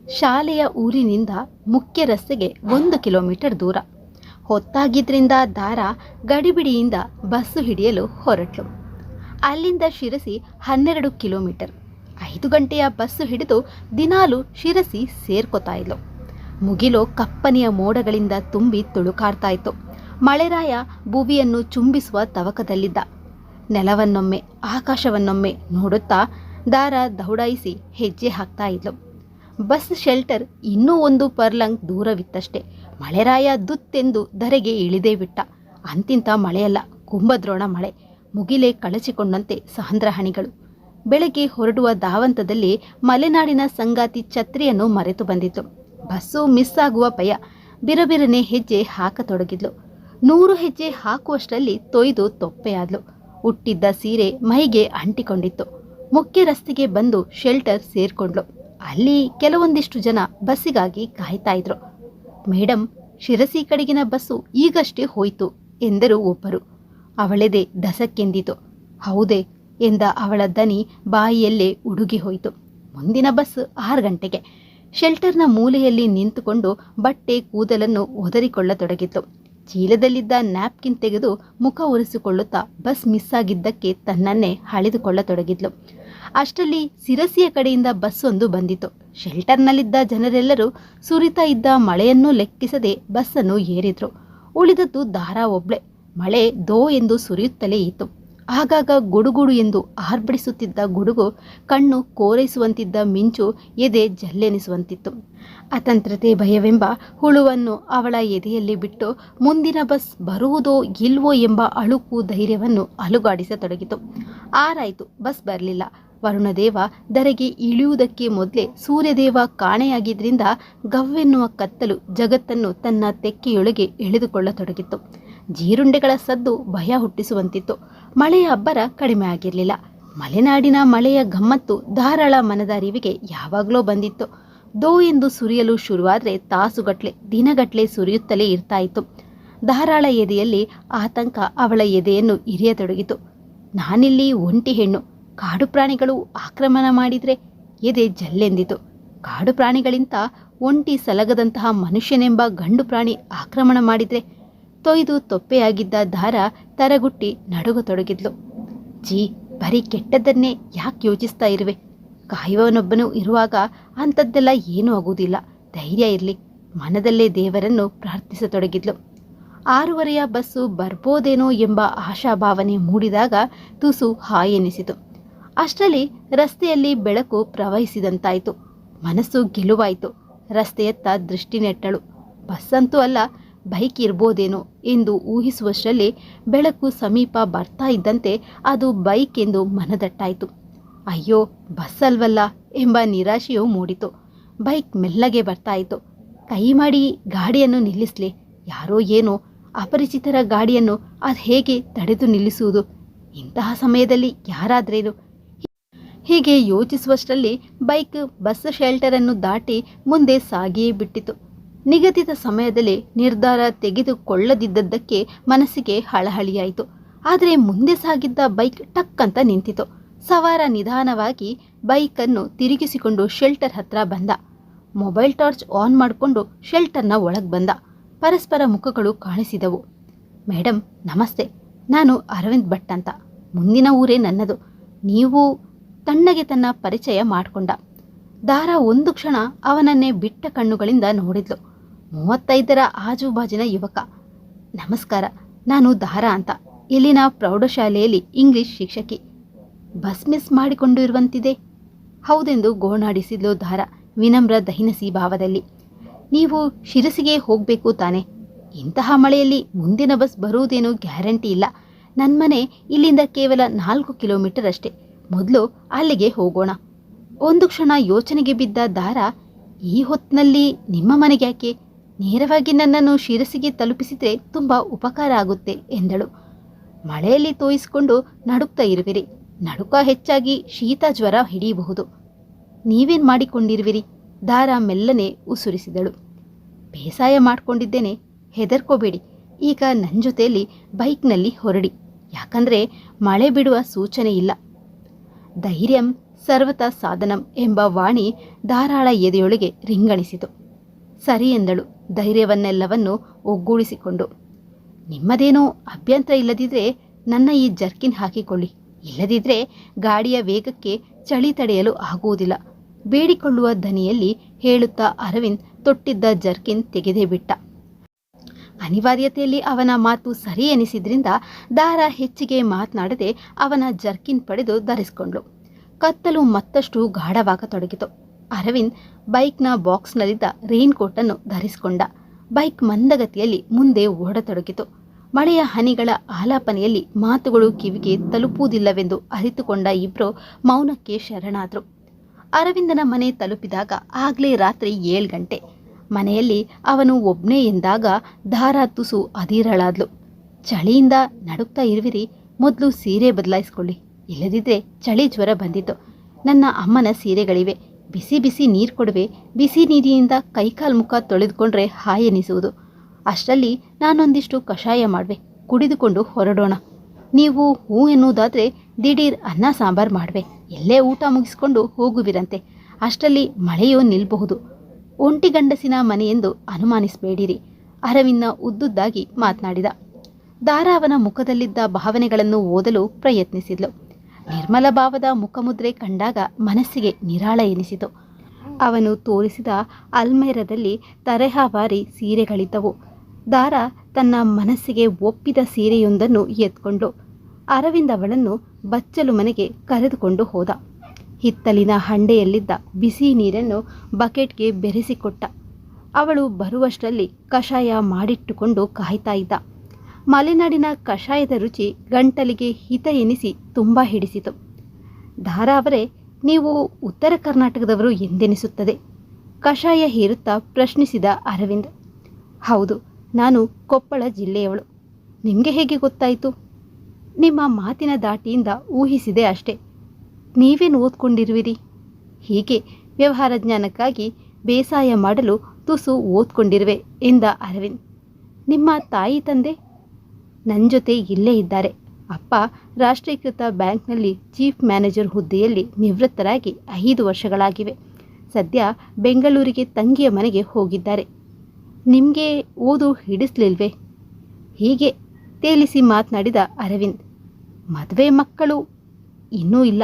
ಶಾಲೆಯ ಊರಿನಿಂದ ಮುಖ್ಯ ರಸ್ತೆಗೆ 1 ಕಿಲೋಮೀಟರ್ ದೂರ. ಹೊತ್ತಾಗಿದ್ರಿಂದ ದಾರ ಗಡಿಬಿಡಿಯಿಂದ ಬಸ್ಸು ಹಿಡಿಯಲು ಹೊರಟ್ಲು. ಅಲ್ಲಿಂದ ಶಿರಸಿ 12 ಕಿಲೋಮೀಟರ್. 5 ಗಂಟೆಯ ಬಸ್ಸು ಹಿಡಿದು ದಿನಾಲು ಶಿರಸಿ ಸೇರ್ಕೋತಾ ಇದ್ಲು. ಮುಗಿಲು ಕಪ್ಪನೆಯ ಮೋಡಗಳಿಂದ ತುಂಬಿ ತುಳುಕಾಡ್ತಾ ಇತ್ತು. ಮಳೆರಾಯ ಭುವಿಯನ್ನು ಚುಂಬಿಸುವ ತವಕದಲ್ಲಿದ್ದ. ನೆಲವನ್ನೊಮ್ಮೆ ಆಕಾಶವನ್ನೊಮ್ಮೆ ನೋಡುತ್ತಾ ದಾರ ದೌಡಾಯಿಸಿ ಹೆಜ್ಜೆ ಹಾಕ್ತಾ ಇದ್ಲು. ಬಸ್ ಶೆಲ್ಟರ್ ಇನ್ನೂ 1 ಪರ್ಲಂಗ್ ದೂರವಿತ್ತಷ್ಟೇ. ಮಳೆರಾಯ ದುತ್ತೆಂದು ಧರೆಗೆ ಇಳಿದೇ ಬಿಟ್ಟ. ಅಂತಿಂತ ಮಳೆಯಲ್ಲ, ಕುಂಭದ್ರೋಣ ಮಳೆ. ಮುಗಿಲೆ ಕಳಚಿಕೊಂಡಂತೆ ಸಾಂದ್ರ ಹನಿಗಳು. ಬೆಳಗ್ಗೆ ಹೊರಡುವ ಧಾವಂತದಲ್ಲಿ ಮಲೆನಾಡಿನ ಸಂಗಾತಿ ಛತ್ರಿಯನ್ನು ಮರೆತು ಬಂದಿತ್ತು. ಬಸ್ಸು ಮಿಸ್ ಆಗುವ ಭಯ. ಬಿರಬಿರನೆ ಹೆಜ್ಜೆ ಹಾಕತೊಡಗಿದ್ಲು. 100 ಹೆಜ್ಜೆ ಹಾಕುವಷ್ಟರಲ್ಲಿ ತೊಯ್ದು ತೊಪ್ಪೆಯಾದ್ಲು. ಹುಟ್ಟಿದ್ದ ಸೀರೆ ಮೈಗೆ ಅಂಟಿಕೊಂಡಿತ್ತು. ಮುಖ್ಯ ರಸ್ತೆಗೆ ಬಂದು ಶೆಲ್ಟರ್ ಸೇರ್ಕೊಂಡ್ಲು. ಅಲ್ಲಿ ಕೆಲವೊಂದಿಷ್ಟು ಜನ ಬಸ್ಸಿಗಾಗಿ ಕಾಯ್ತಾ ಇದ್ರು. ಮೇಡಮ್, ಶಿರಸಿ ಕಡೆಗಿನ ಬಸ್ಸು ಈಗಷ್ಟೇ ಹೋಯ್ತು ಎಂದರು ಒಬ್ಬರು. ಅವಳೆದೆ ದಸಕ್ಕೆಂದಿತು. ಹೌದೇ ಎಂದ ಅವಳ ದನಿ ಬಾಯಿಯಲ್ಲೇ ಉಡುಗಿ ಹೋಯಿತು. ಮುಂದಿನ ಬಸ್ 6 ಗಂಟೆಗೆ. ಶೆಲ್ಟರ್ನ ಮೂಲೆಯಲ್ಲಿ ನಿಂತುಕೊಂಡು ಬಟ್ಟೆ ಕೂದಲನ್ನು ಒದರಿಕೊಳ್ಳತೊಡಗಿದ್ಲು. ಚೀಲದಲ್ಲಿದ್ದ ನ್ಯಾಪ್ಕಿನ್ ತೆಗೆದು ಮುಖ ಒರೆಸಿಕೊಳ್ಳುತ್ತಾ ಬಸ್ ಮಿಸ್ ಆಗಿದ್ದಕ್ಕೆ ತನ್ನನ್ನೇ ಹಳೆದುಕೊಳ್ಳತೊಡಗಿದ್ಲು. ಅಷ್ಟರಲ್ಲಿ ಸಿರಸಿಯ ಕಡೆಯಿಂದ ಬಸ್ಸೊಂದು ಬಂದಿತು. ಶೆಲ್ಟರ್ನಲ್ಲಿದ್ದ ಜನರೆಲ್ಲರೂ ಸುರಿತಾ ಇದ್ದ ಮಳೆಯನ್ನೂ ಲೆಕ್ಕಿಸದೆ ಬಸ್ಸನ್ನು ಏರಿದ್ರು. ಉಳಿದದ್ದು ದಾರ ಒಬ್ಳೆ. ಮಳೆ ದೋ ಎಂದು ಸುರಿಯುತ್ತಲೇ ಇತ್ತು. ಆಗಾಗ ಗುಡುಗುಡು ಎಂದು ಆರ್ಭಡಿಸುತ್ತಿದ್ದ ಗುಡುಗು, ಕಣ್ಣು ಕೋರೈಸುವಂತಿದ್ದ ಮಿಂಚು ಎದೆ ಜಲ್ಲೆನಿಸುವಂತಿತ್ತು. ಅತಂತ್ರತೆ ಭಯವೆಂಬ ಹುಳುವನ್ನು ಅವಳ ಎದೆಯಲ್ಲಿ ಬಿಟ್ಟು ಮುಂದಿನ ಬಸ್ ಬರುವುದೋ ಇಲ್ವೋ ಎಂಬ ಅಳುಕು ಧೈರ್ಯವನ್ನು ಅಲುಗಾಡಿಸತೊಡಗಿತು. ಆರಾಯ್ತು, ಬಸ್ ಬರಲಿಲ್ಲ. ವರುಣದೇವ ಧರೆಗೆ ಇಳಿಯುವುದಕ್ಕೆ ಮೊದಲೇ ಸೂರ್ಯದೇವ ಕಾಣೆಯಾಗಿದ್ದರಿಂದ ಗವ್ವೆನ್ನುವ ಕತ್ತಲು ಜಗತ್ತನ್ನು ತನ್ನ ತೆಕ್ಕೆಯೊಳಗೆ ಎಳೆದುಕೊಳ್ಳತೊಡಗಿತ್ತು. ಜೀರುಂಡೆಗಳ ಸದ್ದು ಭಯ ಹುಟ್ಟಿಸುವಂತಿತ್ತು. ಮಳೆಯ ಅಬ್ಬರ ಕಡಿಮೆ ಆಗಿರಲಿಲ್ಲ. ಮಲೆನಾಡಿನ ಮಳೆಯ ಗಮ್ಮತ್ತು ಧಾರಾಳ ಮನದ ಅರಿವಿಗೆ ಯಾವಾಗಲೋ ಬಂದಿತ್ತು. ದೋ ಎಂದು ಸುರಿಯಲು ಶುರುವಾದರೆ ತಾಸುಗಟ್ಲೆ ದಿನಗಟ್ಲೆ ಸುರಿಯುತ್ತಲೇ ಇರ್ತಾ ಇತ್ತು. ಧಾರಾಳ ಎದೆಯಲ್ಲಿ ಆತಂಕ ಅವಳ ಎದೆಯನ್ನು ಇರಿಯತೊಡಗಿತು. ನಾನಿಲ್ಲಿ ಒಂಟಿ ಹೆಣ್ಣು, ಕಾಡು ಪ್ರಾಣಿಗಳು ಆಕ್ರಮಣ ಮಾಡಿದರೆ ಎದೆ ಜಲ್ಲೆಂದಿತು. ಕಾಡು ಪ್ರಾಣಿಗಳಿಂತ ಒಂಟಿ ಸಲಗದಂತಹ ಮನುಷ್ಯನೆಂಬ ಗಂಡು ಪ್ರಾಣಿ ಆಕ್ರಮಣ ಮಾಡಿದರೆ ತೊಯ್ದು ತೊಪ್ಪೆಯಾಗಿದ್ದ ದಾರ ತರಗುಟ್ಟಿ ನಡುಗತೊಡಗಿದ್ಲು. ಜೀ, ಬರೀ ಕೆಟ್ಟದ್ದನ್ನೇ ಯಾಕೆ ಯೋಚಿಸ್ತಾ ಇರುವೆ? ಕಾಯುವವನೊಬ್ಬನು ಇರುವಾಗ ಅಂಥದ್ದೆಲ್ಲ ಏನೂ ಆಗುವುದಿಲ್ಲ. ಧೈರ್ಯ ಇರಲಿ. ಮನದಲ್ಲೇ ದೇವರನ್ನು ಪ್ರಾರ್ಥಿಸತೊಡಗಿದ್ಲು. 6:30ಯ ಬಸ್ಸು ಬರ್ಬೋದೇನೋ ಎಂಬ ಆಶಾಭಾವನೆ ಮೂಡಿದಾಗ ತುಸು ಹಾಯೆನಿಸಿತು. ಅಷ್ಟರಲ್ಲಿ ರಸ್ತೆಯಲ್ಲಿ ಬೆಳಕು ಪ್ರವಹಿಸಿದಂತಾಯಿತು. ಮನಸ್ಸು ಗೆಲುವಾಯಿತು. ರಸ್ತೆಯತ್ತ ದೃಷ್ಟಿ ನೆಟ್ಟಳು. ಬಸ್ಸಂತೂ ಅಲ್ಲ, ಬೈಕ್ ಇರ್ಬೋದೇನೋ ಎಂದು ಊಹಿಸುವಷ್ಟರಲ್ಲಿ ಬೆಳಕು ಸಮೀಪ ಬರ್ತಾ ಇದ್ದಂತೆ ಅದು ಬೈಕ್ ಎಂದು ಮನದಟ್ಟಾಯಿತು. ಅಯ್ಯೋ, ಬಸ್ ಅಲ್ವಲ್ಲ ಎಂಬ ನಿರಾಶೆಯೂ ಮೂಡಿತು. ಬೈಕ್ ಮೆಲ್ಲಗೆ ಬರ್ತಾಯಿತು. ಕೈ ಮಾಡಿ ಗಾಡಿಯನ್ನು ನಿಲ್ಲಿಸಲಿ. ಯಾರೋ ಏನೋ ಅಪರಿಚಿತರ ಗಾಡಿಯನ್ನು ಅದು ಹೇಗೆ ತಡೆದು ನಿಲ್ಲಿಸುವುದು? ಇಂತಹ ಸಮಯದಲ್ಲಿ ಯಾರಾದ್ರೇನು? ಹೀಗೆ ಯೋಚಿಸುವಷ್ಟರಲ್ಲಿ ಬೈಕ್ ಬಸ್ ಶೆಲ್ಟರನ್ನು ದಾಟಿ ಮುಂದೆ ಸಾಗಿಯೇ ಬಿಟ್ಟಿತು. ನಿಗದಿತ ಸಮಯದಲ್ಲಿ ನಿರ್ಧಾರ ತೆಗೆದುಕೊಳ್ಳದಿದ್ದದ್ದಕ್ಕೆ ಮನಸ್ಸಿಗೆ ಹಳಹಳಿಯಾಯಿತು. ಆದರೆ ಮುಂದೆ ಸಾಗಿದ್ದ ಬೈಕ್ ಟಕ್ ಅಂತ ನಿಂತಿತು. ಸವಾರ ನಿಧಾನವಾಗಿ ಬೈಕನ್ನು ತಿರುಗಿಸಿಕೊಂಡು ಶೆಲ್ಟರ್ ಹತ್ರ ಬಂದ. ಮೊಬೈಲ್ ಟಾರ್ಚ್ ಆನ್ ಮಾಡಿಕೊಂಡು ಶೆಲ್ಟರ್ನ ಒಳಗೆ ಬಂದ. ಪರಸ್ಪರ ಮುಖಗಳು ಕಾಣಿಸಿದವು. ಮೇಡಮ್ ನಮಸ್ತೆ, ನಾನು ಅರವಿಂದ್ ಭಟ್ ಅಂತ. ಮುಂದಿನ ಊರೇ ನನ್ನದು. ನೀವು? ತಣ್ಣಗೆ ತನ್ನ ಪರಿಚಯ ಮಾಡಿಕೊಂಡ. ದಾರ ಒಂದು ಕ್ಷಣ ಅವನನ್ನೇ ಬಿಟ್ಟ ಕಣ್ಣುಗಳಿಂದ ನೋಡಿದ್ಲು. 35ರ ಆಜುಬಾಜಿನ ಯುವಕ. ನಮಸ್ಕಾರ, ನಾನು ದಾರ ಅಂತ, ಇಲ್ಲಿನ ಪ್ರೌಢಶಾಲೆಯಲ್ಲಿ ಇಂಗ್ಲಿಷ್ ಶಿಕ್ಷಕಿ. ಬಸ್ ಮಿಸ್ ಮಾಡಿಕೊಂಡು ಇರುವಂತಿದೆ. ಹೌದೆಂದು ಗೋಣಾಡಿಸಿದ್ಲು ದಾರ ವಿನಮ್ರ ದೈನಸಿ ಭಾವದಲ್ಲಿ. ನೀವು ಶಿರಸಿಗೆ ಹೋಗಬೇಕು ತಾನೆ? ಇಂತಹ ಮಳೆಯಲ್ಲಿ ಮುಂದಿನ ಬಸ್ ಬರುವುದೇನೂ ಗ್ಯಾರಂಟಿ ಇಲ್ಲ. ನನ್ನ ಮನೆ ಇಲ್ಲಿಂದ ಕೇವಲ 4 ಕಿಲೋಮೀಟರ್ ಅಷ್ಟೇ. ಮೊದಲು ಅಲ್ಲಿಗೆ ಹೋಗೋಣ. ಒಂದು ಕ್ಷಣ ಯೋಚನೆಗೆ ಬಿದ್ದ ದಾರ, ಈ ಹೊತ್ತಿನಲ್ಲಿ ನಿಮ್ಮ ಮನೆಗೆ ಯಾಕೆ? ನೇರವಾಗಿ ನನ್ನನ್ನು ಶಿರಸಿಗೆ ತಲುಪಿಸಿದರೆ ತುಂಬ ಉಪಕಾರ ಆಗುತ್ತೆ ಎಂದಳು. ಮಳೆಯಲ್ಲಿ ತೋಯಿಸಿಕೊಂಡು ನಡುಕ್ತಾ ಇರುವಿರಿ. ನಡುಕ ಹೆಚ್ಚಾಗಿ ಶೀತ ಜ್ವರ ಹಿಡಿಯಬಹುದು. ನೀವೇನು ಮಾಡಿಕೊಂಡಿರುವಿರಿ? ದಾರ ಮೆಲ್ಲನೆ ಉಸುರಿಸಿದಳು. ಬೇಸಾಯ ಮಾಡಿಕೊಂಡಿದ್ದೇನೆ, ಹೆದರ್ಕೋಬೇಡಿ. ಈಗ ನನ್ನ ಜೊತೆಯಲ್ಲಿ ಬೈಕ್ನಲ್ಲಿ ಹೊರಡಿ. ಯಾಕಂದರೆ ಮಳೆ ಬಿಡುವ ಸೂಚನೆ ಇಲ್ಲ. ಧೈರ್ಯಂ ಸರ್ವತಾ ಸಾಧನಂ ಎಂಬ ವಾಣಿ ಧಾರಾಳ ಎದೆಯೊಳಗೆ ರಿಂಗಣಿಸಿತು. ಸರಿ ಎಂದಳು ಧೈರ್ಯವನ್ನೆಲ್ಲವನ್ನು ಒಗ್ಗೂಡಿಸಿಕೊಂಡು. ನಿಮ್ಮದೇನೋ ಅಭ್ಯಂತರ ಇಲ್ಲದಿದ್ದರೆ ನನ್ನ ಈ ಜರ್ಕಿನ್ ಹಾಕಿಕೊಳ್ಳಿ, ಇಲ್ಲದಿದ್ದರೆ ಗಾಡಿಯ ವೇಗಕ್ಕೆ ಚಳಿ ತಡೆಯಲು ಆಗುವುದಿಲ್ಲ, ಬೇಡಿಕೊಳ್ಳುವ ದನಿಯಲ್ಲಿ ಹೇಳುತ್ತಾ ಅರವಿಂದ್ ತೊಟ್ಟಿದ್ದ ಜರ್ಕಿನ್ ತೆಗೆದೇ ಬಿಟ್ಟ. ಅನಿವಾರ್ಯತೆಯಲ್ಲಿ ಅವನ ಮಾತು ಸರಿ ಎನಿಸಿದ್ರಿಂದ ದಾರಾ ಹೆಚ್ಚಿಗೆ ಮಾತನಾಡದೆ ಅವನ ಜರ್ಕಿನ್ ಪಡೆದು ಧರಿಸಿಕೊಂಡ್ಳು. ಕತ್ತಲು ಮತ್ತಷ್ಟು ಗಾಢವಾಗತೊಡಗಿತು. ಅರವಿಂದ್ ಬೈಕ್ನ ಬಾಕ್ಸ್ನಲ್ಲಿದ್ದ ರೈನ್ ಕೋಟನ್ನು ಧರಿಸಿಕೊಂಡ. ಬೈಕ್ ಮಂದಗತಿಯಲ್ಲಿ ಮುಂದೆ ಓಡತೊಡಗಿತು. ಮಳೆಯ ಹನಿಗಳ ಆಲಾಪನೆಯಲ್ಲಿ ಮಾತುಗಳು ಕಿವಿಗೆ ತಲುಪುವುದಿಲ್ಲವೆಂದು ಅರಿತುಕೊಂಡ ಇಬ್ಬರು ಮೌನಕ್ಕೆ ಶರಣಾದರು. ಅರವಿಂದನ ಮನೆ ತಲುಪಿದಾಗ ಆಗಲೇ ರಾತ್ರಿ 7 ಗಂಟೆ. ಮನೆಯಲ್ಲಿ ಅವನು ಒಬ್ನೇ ಎಂದಾಗ ದಾರಾ ತುಸು ಅಧೀರಳಾದ್ಲು. ಚಳಿಯಿಂದ ನಡುಕ್ತಾ ಇರುವಿರಿ, ಮೊದಲು ಸೀರೆ ಬದಲಾಯಿಸ್ಕೊಳ್ಳಿ, ಇಲ್ಲದಿದ್ದರೆ ಚಳಿ ಜ್ವರ ಬಂದಿತ್ತು. ನನ್ನ ಅಮ್ಮನ ಸೀರೆಗಳಿವೆ, ಬಿಸಿ ಬಿಸಿ ನೀರು ಕೊಡುವೆ, ಬಿಸಿ ನೀರಿನಿಂದ ಕೈಕಾಲು ಮುಖ ತೊಳೆದುಕೊಂಡ್ರೆ ಹಾಯ್ ಎನಿಸುವುದು. ಅಷ್ಟರಲ್ಲಿ ನಾನೊಂದಿಷ್ಟು ಕಷಾಯ ಮಾಡುವೆ, ಕುಡಿದುಕೊಂಡು ಹೊರಡೋಣ. ನೀವು ಹೂ ಎನ್ನುವುದಾದರೆ ದಿಢೀರ್ ಅನ್ನ ಸಾಂಬಾರು ಮಾಡುವೆ, ಎಲ್ಲೇ ಊಟ ಮುಗಿಸ್ಕೊಂಡು ಹೋಗುವಿರಂತೆ. ಅಷ್ಟರಲ್ಲಿ ಮಳೆಯೋ ನಿಲ್ಲಬಹುದು. ಒಂಟಿ ಗಂಡಸಿನ ಮನೆಯೆಂದು ಅನುಮಾನಿಸಬೇಡಿರಿ. ಅರವಿಂದ ಉದ್ದುದ್ದಾಗಿ ಮಾತನಾಡಿದ. ದಾರಾ ಅವನ ಮುಖದಲ್ಲಿದ್ದ ಭಾವನೆಗಳನ್ನು ಓದಲು ಪ್ರಯತ್ನಿಸಿದ್ಲು. ನಿರ್ಮಲ ಭಾವದ ಮುಖಮುದ್ರೆ ಕಂಡಾಗ ಮನಸ್ಸಿಗೆ ನಿರಾಳ ಎನಿಸಿತು. ಅವನು ತೋರಿಸಿದ ಅಲ್ಮೇರದಲ್ಲಿ ತರಹವಾರಿ ಸೀರೆಗಳಿದ್ದವು. ದಾರಾ ತನ್ನ ಮನಸ್ಸಿಗೆ ಒಪ್ಪಿದ ಸೀರೆಯೊಂದನ್ನು ಎತ್ಕೊಂಡು ಅರವಿಂದ್ ಅವಳನ್ನು ಬಚ್ಚಲು ಮನೆಗೆ ಕರೆದುಕೊಂಡು ಹೋದ. ಹಿತ್ತಲಿನ ಹಂಡೆಯಲ್ಲಿದ್ದ ಬಿಸಿ ನೀರನ್ನು ಬಕೆಟ್ಗೆ ಬೆರೆಸಿಕೊಟ್ಟ. ಅವಳು ಬರುವಷ್ಟರಲ್ಲಿ ಕಷಾಯ ಮಾಡಿಟ್ಟುಕೊಂಡು ಕಾಯ್ತಾ ಇದ್ದ. ಮಲೆನಾಡಿನ ಕಷಾಯದ ರುಚಿ ಗಂಟಲಿಗೆ ಹಿತ ಎನಿಸಿ ತುಂಬ ಹಿಡಿಸಿತು. ದಾರಾ ಅವರೇ, ನೀವು ಉತ್ತರ ಕರ್ನಾಟಕದವರು ಎಂದೆನಿಸುತ್ತದೆ. ಕಷಾಯ ಹೀರುತ್ತಾ ಪ್ರಶ್ನಿಸಿದ ಅರವಿಂದ್. ಹೌದು, ನಾನು ಕೊಪ್ಪಳ ಜಿಲ್ಲೆಯವಳು. ನಿಮಗೆ ಹೇಗೆ ಗೊತ್ತಾಯಿತು? ನಿಮ್ಮ ಮಾತಿನ ದಾಟಿಯಿಂದ ಊಹಿಸಿದೆ ಅಷ್ಟೇ. ನೀವೇನು ಓದ್ಕೊಂಡಿರುವಿರಿ? ಹೀಗೆ ವ್ಯವಹಾರ ಜ್ಞಾನಕ್ಕಾಗಿ ಬೇಸಾಯ ಮಾಡಲು ತುಸು ಓದ್ಕೊಂಡಿರುವೆ ಎಂದ ಅರವಿಂದ್. ನಿಮ್ಮ ತಾಯಿ ತಂದೆ? ನನ್ನ ಜೊತೆ ಇಲ್ಲೇ ಇದ್ದಾರೆ. ಅಪ್ಪ ರಾಷ್ಟ್ರೀಕೃತ ಬ್ಯಾಂಕ್ನಲ್ಲಿ ಚೀಫ್ ಮ್ಯಾನೇಜರ್ ಹುದ್ದೆಯಲ್ಲಿ ನಿವೃತ್ತರಾಗಿ 5 ವರ್ಷಗಳಾಗಿವೆ. ಸದ್ಯ ಬೆಂಗಳೂರಿಗೆ ತಂಗಿಯ ಮನೆಗೆ ಹೋಗಿದ್ದಾರೆ. ನಿಮಗೆ ಓದು ಹಿಡಿಸ್ಲಿಲ್ವೇ? ಹೀಗೆ ತೇಲಿಸಿ ಮಾತನಾಡಿದ ಅರವಿಂದ್. ಮದುವೆ ಮಕ್ಕಳು ಇನ್ನೂ ಇಲ್ಲ.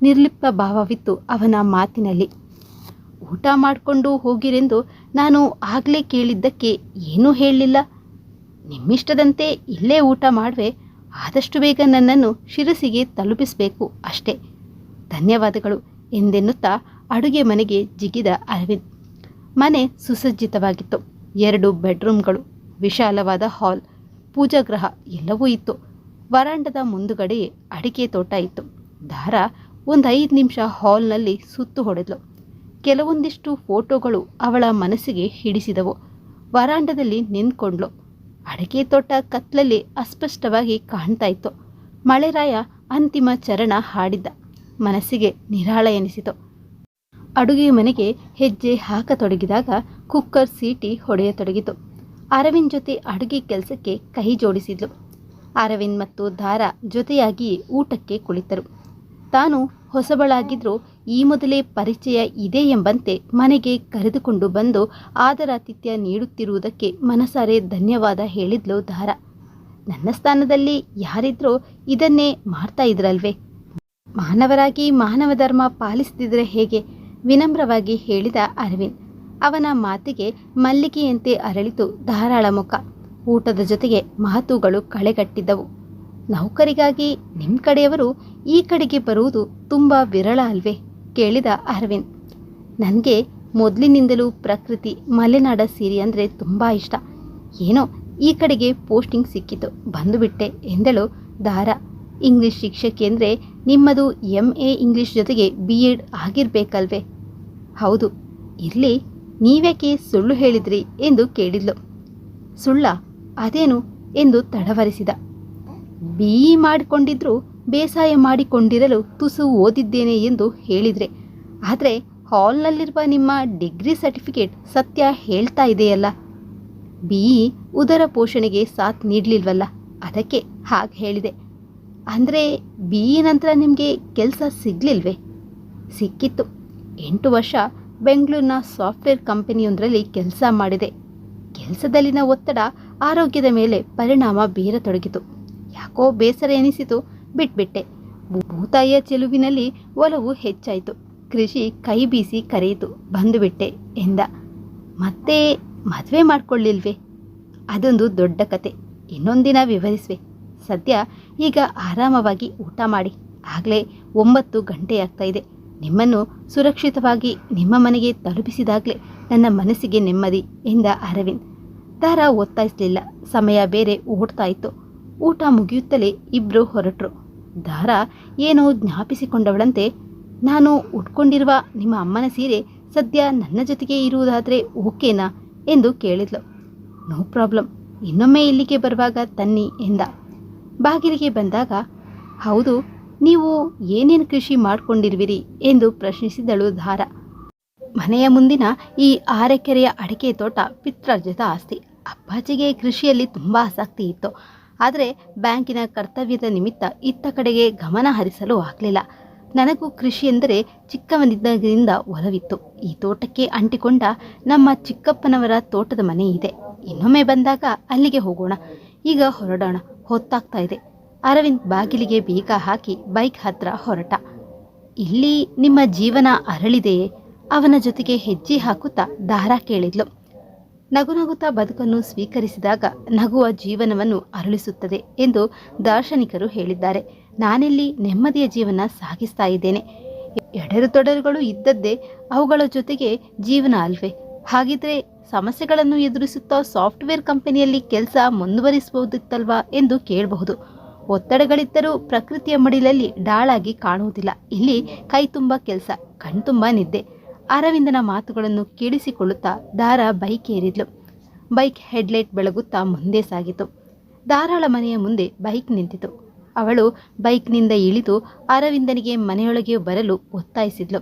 ನಿರ್ಲಿಪ್ತ ಭಾವವಿತ್ತು ಅವನ ಮಾತಿನಲ್ಲಿ. ಊಟ ಮಾಡಿಕೊಂಡು ಹೋಗಿರೆಂದು ನಾನು ಆಗಲೇ ಕೇಳಿದ್ದಕ್ಕೆ ಏನೂ ಹೇಳಲಿಲ್ಲ. ನಿಮ್ಮಿಷ್ಟದಂತೆ ಇಲ್ಲೇ ಊಟ ಮಾಡುವೆ. ಆದಷ್ಟು ಬೇಗ ನನ್ನನ್ನು ಶಿರಸಿಗೆ ತಲುಪಿಸಬೇಕು ಅಷ್ಟೇ. ಧನ್ಯವಾದಗಳು ಎಂದೆನ್ನುತ್ತಾ ಅಡುಗೆ ಮನೆಗೆ ಜಿಗಿದ ಅರವಿಂದ್. ಮನೆ ಸುಸಜ್ಜಿತವಾಗಿತ್ತು. 2 ಬೆಡ್ರೂಮ್ಗಳು, ವಿಶಾಲವಾದ ಹಾಲ್, ಪೂಜಾಗೃಹ ಎಲ್ಲವೂ ಇತ್ತು. ವರಾಂಡದ ಮುಂದುಗಡೆಯೇ ಅಡಿಕೆ ತೋಟ ಇತ್ತು. ದಾರಾ ಒಂದು 5 ನಿಮಿಷ ಹಾಲ್ನಲ್ಲಿ ಸುತ್ತು ಹೊಡೆದಳು. ಕೆಲವೊಂದಿಷ್ಟು ಫೋಟೋಗಳು ಅವಳ ಮನಸ್ಸಿಗೆ ಹಿಡಿಸಿದವು. ವರಾಂಡದಲ್ಲಿ ನಿಂತ್ಕೊಂಡ್ಳು. ಅಡಿಕೆ ತೋಟ ಕತ್ಲಲ್ಲಿ ಅಸ್ಪಷ್ಟವಾಗಿ ಕಾಣ್ತಾ ಇತ್ತು. ಮಳೆರಾಯ ಅಂತಿಮ ಚರಣ ಹಾಡಿದ್ದ. ಮನಸ್ಸಿಗೆ ನಿರಾಳ ಎನಿಸಿತು. ಅಡುಗೆ ಮನೆಗೆ ಹೆಜ್ಜೆ ಹಾಕತೊಡಗಿದಾಗ ಕುಕ್ಕರ್ ಸೀಟಿ ಹೊಡೆಯತೊಡಗಿತು. ಅರವಿಂದ್ ಜೊತೆ ಅಡುಗೆ ಕೆಲಸಕ್ಕೆ ಕೈ ಜೋಡಿಸಿದ್ಲು. ಅರವಿಂದ್ ಮತ್ತು ದಾರಾ ಜೊತೆಯಾಗಿ ಊಟಕ್ಕೆ ಕುಳಿತರು. ತಾನು ಹೊಸಬಳಾಗಿದ್ದರೂ ಈ ಮೊದಲೇ ಪರಿಚಯ ಇದೆ ಎಂಬಂತೆ ಮನೆಗೆ ಕರೆದುಕೊಂಡು ಬಂದು ಆದರಾತಿಥ್ಯ ನೀಡುತ್ತಿರುವುದಕ್ಕೆ ಮನಸಾರೆ ಧನ್ಯವಾದ ಹೇಳಿದ್ಲು ದಾರಾ. ನನ್ನ ಸ್ಥಾನದಲ್ಲಿ ಯಾರಿದ್ರೂ ಇದನ್ನೇ ಮಾಡ್ತಾ ಇದ್ರಲ್ವೇ? ಮಾನವರಾಗಿ ಮಾನವ ಧರ್ಮ ಪಾಲಿಸ್ತಿದ್ರೆ ಹೇಗೆ? ವಿನಮ್ರವಾಗಿ ಹೇಳಿದ ಅರವಿಂದ್. ಅವನ ಮಾತಿಗೆ ಮಲ್ಲಿಗೆಯಂತೆ ಅರಳಿತು ಧಾರಾಳ ಮುಖ. ಊಟದ ಜೊತೆಗೆ ಮಾತುಗಳು ಕಳೆಗಟ್ಟಿದ್ದವು. ನೌಕರಿಗಾಗಿ ನಿಮ್ಮ ಕಡೆಯವರು ಈ ಕಡೆಗೆ ಬರುವುದು ತುಂಬ ವಿರಳ ಅಲ್ವೇ? ಕೇಳಿದ ಅರವಿಂದ್. ನನಗೆ ಮೊದಲಿನಿಂದಲೂ ಪ್ರಕೃತಿ, ಮಲೆನಾಡ ಸೀರೆ ಅಂದರೆ ತುಂಬ ಇಷ್ಟ. ಏನೋ ಈ ಕಡೆಗೆ ಪೋಸ್ಟಿಂಗ್ ಸಿಕ್ಕಿತು, ಬಂದುಬಿಟ್ಟೆ ಎಂದಳು ದಾರಾ. ಇಂಗ್ಲಿಷ್ ಶಿಕ್ಷಕಿ ಅಂದರೆ ನಿಮ್ಮದು MA ಇಂಗ್ಲಿಷ್ ಜೊತೆಗೆ BEd ಆಗಿರಬೇಕಲ್ವೇ? ಹೌದು. ಇರಲಿ, ನೀವ್ಯಾಕೆ ಸುಳ್ಳು ಹೇಳಿದ್ರಿ ಎಂದು ಕೇಳಿದ್ಲು. ಸುಳ್ಳ? ಅದೇನು ಎಂದು ತಡವರಿಸಿದ. BE ಮಾಡಿಕೊಂಡಿದ್ರೂ ಬೇಸಾಯ ಮಾಡಿಕೊಂಡಿರಲು ತುಸು ಓದಿದ್ದೇನೆ ಎಂದು ಹೇಳಿದರೆ, ಆದರೆ ಹಾಲ್ನಲ್ಲಿರುವ ನಿಮ್ಮ ಡಿಗ್ರಿ ಸರ್ಟಿಫಿಕೇಟ್ ಸತ್ಯ ಹೇಳ್ತಾ ಇದೆಯಲ್ಲ. BE ಉದರ ಪೋಷಣೆಗೆ ಸಾಥ್ ನೀಡಲಿಲ್ವಲ್ಲ, ಅದಕ್ಕೆ ಹಾಗೆ ಹೇಳಿದೆ. ಅಂದರೆ BE ನಂತರ ನಿಮಗೆ ಕೆಲಸ ಸಿಗಲಿಲ್ವೇ? ಸಿಕ್ಕಿತ್ತು. 8 ವರ್ಷ ಬೆಂಗಳೂರಿನ ಸಾಫ್ಟ್ವೇರ್ ಕಂಪನಿಯೊಂದರಲ್ಲಿ ಕೆಲಸ ಮಾಡಿದೆ. ಕೆಲಸದಲ್ಲಿನ ಒತ್ತಡ ಆರೋಗ್ಯದ ಮೇಲೆ ಪರಿಣಾಮ ಬೀರತೊಡಗಿತು. ಯಾಕೋ ಬೇಸರ ಎನಿಸಿತು, ಬಿಟ್ಬಿಟ್ಟೆ. ಭೂತಾಯಿಯ ಚೆಲುವಿನಲ್ಲಿ ಒಲವು ಹೆಚ್ಚಾಯಿತು. ಕೃಷಿ ಕೈ ಬೀಸಿ ಕರೆಯಿತು, ಬಂದುಬಿಟ್ಟೆ ಎಂದ. ಮತ್ತೆ ಮದುವೆ ಮಾಡ್ಕೊಳ್ಳಿಲ್ವೇ? ಅದೊಂದು ದೊಡ್ಡ ಕತೆ, ಇನ್ನೊಂದಿನ ವಿವರಿಸುವೆ. ಸದ್ಯ ಈಗ ಆರಾಮವಾಗಿ ಊಟ ಮಾಡಿ. ಆಗಲೇ 9 ಗಂಟೆಯಾಗ್ತಾ ಇದೆ. ನಿಮ್ಮನ್ನು ಸುರಕ್ಷಿತವಾಗಿ ನಿಮ್ಮ ಮನೆಗೆ ತಲುಪಿಸಿದಾಗಲೇ ನನ್ನ ಮನಸ್ಸಿಗೆ ನೆಮ್ಮದಿ ಎಂದ ಅರವಿಂದ್. ದಾರಾ ಒತ್ತಾಯಿಸಲಿಲ್ಲ. ಸಮಯ ಬೇರೆ ಓಡ್ತಾ ಇತ್ತು. ಊಟ ಮುಗಿಯುತ್ತಲೇ ಇಬ್ಬರು ಹೊರಟರು. ದಾರಾ ಏನೋ ಜ್ಞಾಪಿಸಿಕೊಂಡವಳಂತೆ, ನಾನು ಉಟ್ಕೊಂಡಿರುವ ನಿಮ್ಮ ಅಮ್ಮನ ಸೀರೆ ಸದ್ಯ ನನ್ನ ಜೊತೆಗೆ ಇರುವುದಾದರೆ ಓಕೆನಾ ಎಂದು ಕೇಳಿದ್ಲು. ನೋ ಪ್ರಾಬ್ಲಮ್, ಇನ್ನೊಮ್ಮೆ ಇಲ್ಲಿಗೆ ಬರುವಾಗ ತನ್ನಿ ಎಂದ. ಬಾಗಿಲಿಗೆ ಬಂದಾಗ, ಹೌದು, ನೀವು ಏನೇನು ಕೃಷಿ ಮಾಡಿಕೊಂಡಿರುವಿರಿ ಎಂದು ಪ್ರಶ್ನಿಸಿದಳು ದಾರಾ. ಮನೆಯ ಮುಂದಿನ ಈ 6 ಎಕರೆಯ ಅಡಿಕೆ ತೋಟ ಪಿತ್ರಾರ್ಜಿತ ಆಸ್ತಿ. ಅಪ್ಪಾಜಿಗೆ ಕೃಷಿಯಲ್ಲಿ ತುಂಬ ಆಸಕ್ತಿ ಇತ್ತು. ಆದರೆ ಬ್ಯಾಂಕಿನ ಕರ್ತವ್ಯದ ನಿಮಿತ್ತ ಇತ್ತ ಕಡೆಗೆ ಗಮನ ಹರಿಸಲು ಆಗಲಿಲ್ಲ. ನನಗೂ ಕೃಷಿ ಎಂದರೆ ಚಿಕ್ಕವನಿದ್ದಾಗಿನಿಂದ ಒಲವಿತ್ತು. ಈ ತೋಟಕ್ಕೆ ಅಂಟಿಕೊಂಡ ನಮ್ಮ ಚಿಕ್ಕಪ್ಪನವರ ತೋಟದ ಮನೆ ಇದೆ. ಇನ್ನೊಮ್ಮೆ ಬಂದಾಗ ಅಲ್ಲಿಗೆ ಹೋಗೋಣ. ಈಗ ಹೊರಡೋಣ, ಹೊತ್ತಾಗ್ತಾ ಇದೆ. ಅರವಿಂದ್ ಬಾಗಿಲಿಗೆ ಬೀಗ ಹಾಕಿ ಬೈಕ್ ಹತ್ರ ಹೊರಟ. ಇಲ್ಲಿ ನಿಮ್ಮ ಜೀವನ ಅರಳಿದೆಯೇ? ಅವನ ಜೊತೆಗೆ ಹೆಜ್ಜೆ ಹಾಕುತ್ತಾ ದಾರಾ ಕೇಳಿದ್ಲು. ನಗುನಗುತ್ತಾ ಬದುಕನ್ನು ಸ್ವೀಕರಿಸಿದಾಗ ನಗುವ ಜೀವನವನ್ನು ಅರಳಿಸುತ್ತದೆ ಎಂದು ದಾರ್ಶನಿಕರು ಹೇಳಿದ್ದಾರೆ. ನಾನಿಲ್ಲಿ ನೆಮ್ಮದಿಯ ಜೀವನ ಸಾಗಿಸ್ತಾ ಇದ್ದೇನೆ. ಎಡೆರುತೊಡರುಗಳು ಇದ್ದದ್ದೇ, ಅವುಗಳ ಜೊತೆಗೆ ಜೀವನ ಅಲ್ವೇ? ಹಾಗಿದ್ರೆ ಸಮಸ್ಯೆಗಳನ್ನು ಎದುರಿಸುತ್ತಾ ಸಾಫ್ಟ್ವೇರ್ ಕಂಪನಿಯಲ್ಲಿ ಕೆಲಸ ಮುಂದುವರಿಸಬಹುದಿತ್ತಲ್ವಾ ಎಂದು ಕೇಳಬಹುದು. ಒತ್ತಡಗಳಿದ್ದರೂ ಪ್ರಕೃತಿಯ ಮಡಿಲಲ್ಲಿ ಡಾಳಾಗಿ ಕಾಣುವುದಿಲ್ಲ. ಇಲ್ಲಿ ಕೈ ತುಂಬ ಕೆಲಸ, ಕಣ್ತುಂಬ ನಿದ್ದೆ. ಅರವಿಂದನ ಮಾತುಗಳನ್ನು ಕೇಳಿಸಿಕೊಳ್ಳುತ್ತಾ ದಾರಾ ಬೈಕ್ ಏರಿದ್ಲು. ಬೈಕ್ ಹೆಡ್ಲೈಟ್ ಬೆಳಗುತ್ತಾ ಮುಂದೆ ಸಾಗಿತು. ದಾರಾಳ ಮನೆಯ ಮುಂದೆ ಬೈಕ್ ನಿಂತಿತು. ಅವಳು ಬೈಕ್ನಿಂದ ಇಳಿದು ಅರವಿಂದನಿಗೆ ಮನೆಯೊಳಗೆ ಬರಲು ಒತ್ತಾಯಿಸಿದ್ಲು.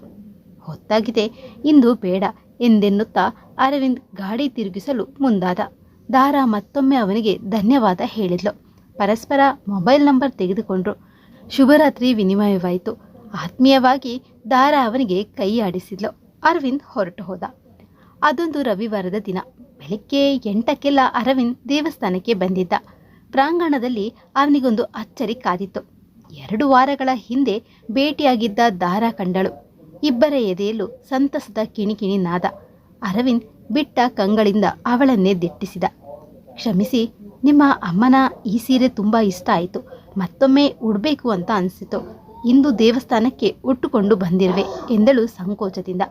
ಹೊತ್ತಾಗಿದೆ, ಇಂದು ಬೇಡ ಎಂದೆನ್ನುತ್ತಾ ಅರವಿಂದ್ ಗಾಡಿ ತಿರುಗಿಸಲು ಮುಂದಾದ. ದಾರಾ ಮತ್ತೊಮ್ಮೆ ಅವನಿಗೆ ಧನ್ಯವಾದ ಹೇಳಿದ್ಲು. ಪರಸ್ಪರ ಮೊಬೈಲ್ ನಂಬರ್ ತೆಗೆದುಕೊಂಡ್ರು. ಶುಭರಾತ್ರಿ ವಿನಿಮಯವಾಯಿತು. ಆತ್ಮೀಯವಾಗಿ ದಾರಾ ಅವನಿಗೆ ಕೈ ಆಡಿಸಿದ್ಲು. ಅರವಿಂದ್ ಹೊರಟು ಹೋದ. ಅದೊಂದು ರವಿವಾರದ ದಿನ. ಬೆಳಗ್ಗೆ 8ಕ್ಕೆಲ್ಲ ಅರವಿಂದ್ ದೇವಸ್ಥಾನಕ್ಕೆ ಬಂದಿದ್ದ. ಪ್ರಾಂಗಣದಲ್ಲಿ ಅವನಿಗೊಂದು ಅಚ್ಚರಿ ಕಾದಿತ್ತು. 2 ವಾರಗಳ ಹಿಂದೆ ಭೇಟಿಯಾಗಿದ್ದ ದಾರಾ ಕಂಡಳು. ಇಬ್ಬರ ಎದೆಯಲ್ಲೂ ಸಂತಸದ ಕಿಣಿಕಿಣಿ ನಾದ. ಅರವಿಂದ್ ಬಿಟ್ಟ ಕಂಗಳಿಂದ ಅವಳನ್ನೇ ದಿಟ್ಟಿಸಿದ. ಕ್ಷಮಿಸಿ, ನಿಮ್ಮ ಅಮ್ಮನ ಈ ಸೀರೆ ತುಂಬ ಇಷ್ಟ ಆಯಿತು. ಮತ್ತೊಮ್ಮೆ ಉಡಬೇಕು ಅಂತ ಅನಿಸಿತು. ಇಂದು ದೇವಸ್ಥಾನಕ್ಕೆ ಉಟ್ಟುಕೊಂಡು ಬಂದಿರುವೆ ಎಂದಳು ಸಂಕೋಚದಿಂದ.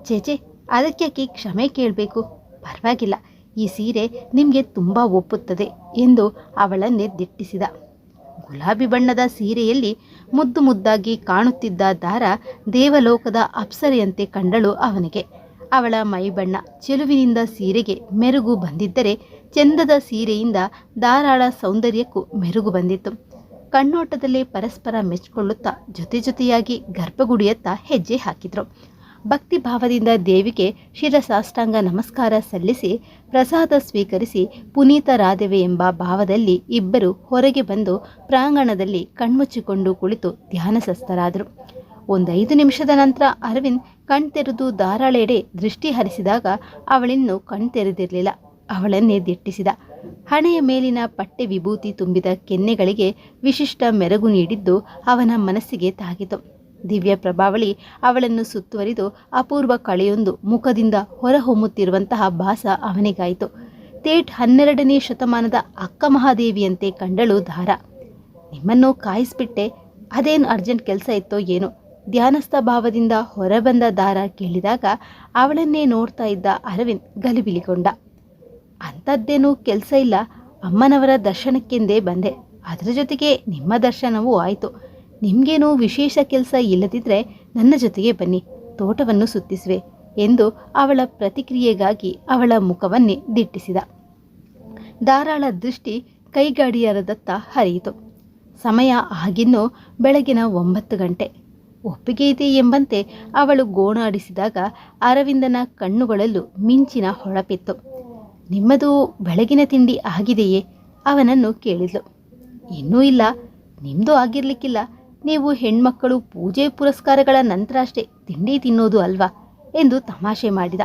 ಚೇಚೆ, ಅದಕ್ಕಾಕೆ ಕ್ಷಮೆ ಕೇಳಬೇಕು? ಪರವಾಗಿಲ್ಲ, ಈ ಸೀರೆ ನಿಮಗೆ ತುಂಬ ಒಪ್ಪುತ್ತದೆ ಎಂದು ಅವಳನ್ನೇ ದಿಟ್ಟಿಸಿದ. ಗುಲಾಬಿ ಬಣ್ಣದ ಸೀರೆಯಲ್ಲಿ ಮುದ್ದು ಮುದ್ದಾಗಿ ಕಾಣುತ್ತಿದ್ದ ದಾರಾ ದೇವಲೋಕದ ಅಪ್ಸರೆಯಂತೆ ಕಂಡಳು ಅವನಿಗೆ. ಅವಳ ಮೈಬಣ್ಣ ಚೆಲುವಿನಿಂದ ಸೀರೆಗೆ ಮೆರುಗು ಬಂದಿದ್ದರೆ, ಚೆಂದದ ಸೀರೆಯಿಂದ ದಾರಾಳ ಸೌಂದರ್ಯಕ್ಕೂ ಮೆರುಗು ಬಂದಿತ್ತು. ಕಣ್ಣೋಟದಲ್ಲೇ ಪರಸ್ಪರ ಮೆಚ್ಚಿಕೊಳ್ಳುತ್ತಾ ಜೊತೆ ಜೊತೆಯಾಗಿ ಗರ್ಭಗುಡಿಯತ್ತ ಹೆಜ್ಜೆ ಹಾಕಿದ್ರು. ಭಕ್ತಿ ಭಾವದಿಂದ ದೇವಿಗೆ ಶಿರಸಾಷ್ಟಾಂಗ ನಮಸ್ಕಾರ ಸಲ್ಲಿಸಿ ಪ್ರಸಾದ ಸ್ವೀಕರಿಸಿ ಪುನೀತರಾದೆವೆ ಎಂಬ ಭಾವದಲ್ಲಿ ಇಬ್ಬರು ಹೊರಗೆ ಬಂದು ಪ್ರಾಂಗಣದಲ್ಲಿ ಕಣ್ಮುಚ್ಚಿಕೊಂಡು ಕುಳಿತು ಧ್ಯಾನಸಸ್ಥರಾದರು. 5 ನಿಮಿಷದ ನಂತರ ಅರವಿಂದ್ ಕಣ್ತೆರೆದು ದಾರಾಳೆಡೆ ದೃಷ್ಟಿ ಹರಿಸಿದಾಗ ಅವಳಿನ್ನೂ ಕಣ್ತೆರೆದಿರಲಿಲ್ಲ. ಅವಳನ್ನೇ ದಿಟ್ಟಿಸಿದ. ಹಣೆಯ ಮೇಲಿನ ಪಟ್ಟೆ ವಿಭೂತಿ ತುಂಬಿದ ಕೆನ್ನೆಗಳಿಗೆ ವಿಶಿಷ್ಟ ಮೆರುಗು ನೀಡಿದ್ದು ಅವನ ಮನಸ್ಸಿಗೆ ತಾಗಿತು. ದಿವ್ಯ ಪ್ರಭಾವಳಿ ಅವಳನ್ನು ಸುತ್ತುವರಿದು ಅಪೂರ್ವ ಕಳೆಯೊಂದು ಮುಖದಿಂದ ಹೊರಹೊಮ್ಮುತ್ತಿರುವಂತಹ ಭಾಸ ಅವನಿಗಾಯಿತು. ತೇಟ್ 12ನೇ ಶತಮಾನದ ಅಕ್ಕ ಮಹಾದೇವಿಯಂತೆ ಕಂಡಳು ದಾರಾ. ನಿಮ್ಮನ್ನು ಕಾಯಿಸ್ಬಿಟ್ಟೆ, ಅದೇನು ಅರ್ಜೆಂಟ್ ಕೆಲಸ ಇತ್ತೋ ಏನೋ? ಧ್ಯಾನಸ್ಥ ಭಾವದಿಂದ ಹೊರಬಂದ ದಾರಾ ಕೇಳಿದಾಗ ಅವಳನ್ನೇ ನೋಡ್ತಾ ಇದ್ದ ಅರವಿಂದ್ ಗಲಿಬಿಲಿಗೊಂಡ. ಅಂಥದ್ದೇನೂ ಕೆಲಸ ಇಲ್ಲ, ಅಮ್ಮನವರ ದರ್ಶನಕ್ಕೆಂದೇ ಬಂದೆ. ಅದರ ಜೊತೆಗೆ ನಿಮ್ಮ ದರ್ಶನವೂ ಆಯಿತು. ನಿಮಗೇನೂ ವಿಶೇಷ ಕೆಲಸ ಇಲ್ಲದಿದ್ದರೆ ನನ್ನ ಜೊತೆಗೆ ಬನ್ನಿ, ತೋಟವನ್ನು ಸುತ್ತಿಸುವೆ ಎಂದು ಅವಳ ಪ್ರತಿಕ್ರಿಯೆಗಾಗಿ ಅವಳ ಮುಖವನ್ನೇ ದಿಟ್ಟಿಸಿದ. ದಾರಾಳ ದೃಷ್ಟಿ ಕೈಗಾಡಿಯಾರದತ್ತ ಹರಿಯಿತು. ಸಮಯ ಆಗಿನ್ನೂ ಬೆಳಗಿನ 9 ಗಂಟೆ. ಒಪ್ಪಿಗೆ ಇದೆ ಎಂಬಂತೆ ಅವಳು ಗೋಣಾಡಿಸಿದಾಗ ಅರವಿಂದನ ಕಣ್ಣುಗಳಲ್ಲೂ ಮಿಂಚಿನ ಹೊಳಪಿತ್ತು. ನಿಮ್ಮದು ಬೆಳಗಿನ ತಿಂಡಿ ಆಗಿದೆಯೇ? ಅವನನ್ನು ಕೇಳಿದ್ಲು. ಇನ್ನೂ ಇಲ್ಲ, ನಿಮ್ಮದು ಆಗಿರ್ಲಿಕ್ಕಿಲ್ಲ. ನೀವು ಹೆಣ್ಮಕ್ಕಳು ಪೂಜೆ ಪುರಸ್ಕಾರಗಳ ನಂತರ ಅಷ್ಟೇ ತಿಂಡಿ ತಿನ್ನೋದು ಅಲ್ವಾ ಎಂದು ತಮಾಷೆ ಮಾಡಿದ.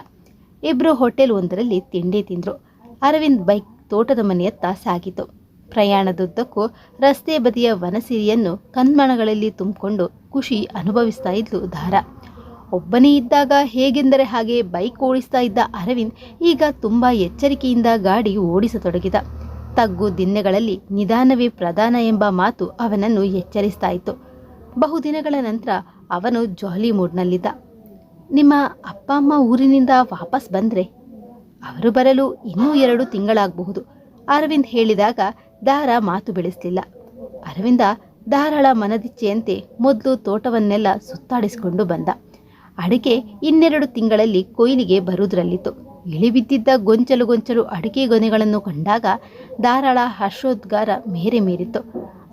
ಇಬ್ಬರು ಹೋಟೆಲ್ ಒಂದರಲ್ಲಿ ತಿಂಡಿ ತಿಂದರು. ಅರವಿಂದ್ ಬೈಕ್ ತೋಟದ ಮನೆಯತ್ತ ಸಾಗಿತು. ಪ್ರಯಾಣದುದ್ದಕ್ಕೂ ರಸ್ತೆ ಬದಿಯ ವನಸಿರಿಯನ್ನು ಕಣ್ಮಣಗಳಲ್ಲಿ ತುಂಬಿಕೊಂಡು ಖುಷಿ ಅನುಭವಿಸ್ತಾ ಇದ್ಲು ಧಾರಾ. ಒಬ್ಬನೇ ಇದ್ದಾಗ ಹೇಗೆಂದರೆ ಹಾಗೆ ಬೈಕ್ ಓಡಿಸ್ತಾ ಇದ್ದ ಅರವಿಂದ್ ಈಗ ತುಂಬ ಎಚ್ಚರಿಕೆಯಿಂದ ಗಾಡಿ ಓಡಿಸತೊಡಗಿದ. ತಗ್ಗು ದಿನ್ನೆಗಳಲ್ಲಿ ನಿಧಾನವೇ ಪ್ರಧಾನ ಎಂಬ ಮಾತು ಅವನನ್ನು ಎಚ್ಚರಿಸ್ತಾ ಇತ್ತು. ಬಹುದಿನಗಳ ನಂತರ ಅವನು ಜಾಲಿ ಮೂಡ್ನಲ್ಲಿದ್ದ. ನಿಮ್ಮ ಅಪ್ಪ ಅಮ್ಮ ಊರಿನಿಂದ ವಾಪಸ್ ಬಂದರೆ? ಅವರು ಬರಲು ಇನ್ನೂ 2 ತಿಂಗಳಾಗಬಹುದು, ಅರವಿಂದ್ ಹೇಳಿದಾಗ ದಾರಾ ಮಾತು ಬೆಳೆಸಲಿಲ್ಲ. ಅರವಿಂದ ಧಾರಾಳ ಮನದಿಚ್ಛೆಯಂತೆ ಮೊದಲು ತೋಟವನ್ನೆಲ್ಲ ಸುತ್ತಾಡಿಸಿಕೊಂಡು ಬಂದ. ಅಡಿಕೆ 2 ತಿಂಗಳಲ್ಲಿ ಕೊಯ್ಲಿಗೆ ಬರುವುದರಲ್ಲಿತ್ತು. ಇಳಿಬಿದ್ದಿದ್ದ ಗೊಂಚಲು ಅಡಿಕೆ ಗೊನೆಗಳನ್ನು ಕಂಡಾಗ ಧಾರಾಳ ಹರ್ಷೋದ್ಗಾರ ಮೇರೆ ಮೀರಿತ್ತು.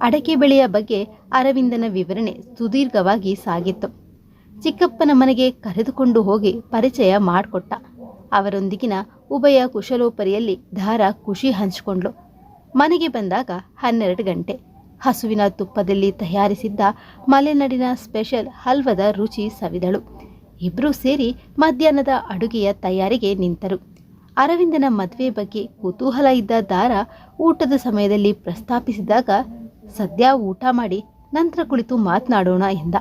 ಅಡಕೆ ಬೆಳೆಯ ಬಗ್ಗೆ ಅರವಿಂದನ ವಿವರಣೆ ಸುದೀರ್ಘವಾಗಿ ಸಾಗಿತ್ತು. ಚಿಕ್ಕಪ್ಪನ ಮನೆಗೆ ಕರೆದುಕೊಂಡು ಹೋಗಿ ಪರಿಚಯ ಮಾಡಿಕೊಟ್ಟ. ಅವರೊಂದಿಗಿನ ಉಭಯ ಕುಶಲೋಪರಿಯಲ್ಲಿ ಧಾರಾ ಖುಷಿ ಹಂಚಿಕೊಂಡ್ಳು. ಮನೆಗೆ ಬಂದಾಗ 12 ಗಂಟೆ. ಹಸುವಿನ ತುಪ್ಪದಲ್ಲಿ ತಯಾರಿಸಿದ್ದ ಮಲೆನಾಡಿನ ಸ್ಪೆಷಲ್ ಹಲ್ವದ ರುಚಿ ಸವಿದಳು. ಇಬ್ಬರೂ ಸೇರಿ ಮಧ್ಯಾಹ್ನದ ಅಡುಗೆಯ ತಯಾರಿಗೆ ನಿಂತರು. ಅರವಿಂದನ ಮದುವೆ ಬಗ್ಗೆ ಕುತೂಹಲ ಇದ್ದ ಧಾರಾ ಊಟದ ಸಮಯದಲ್ಲಿ ಪ್ರಸ್ತಾಪಿಸಿದಾಗ, ಸದ್ಯ ಊಟ ಮಾಡಿ ನಂತರ ಕುಳಿತು ಮಾತನಾಡೋಣ ಎಂದ.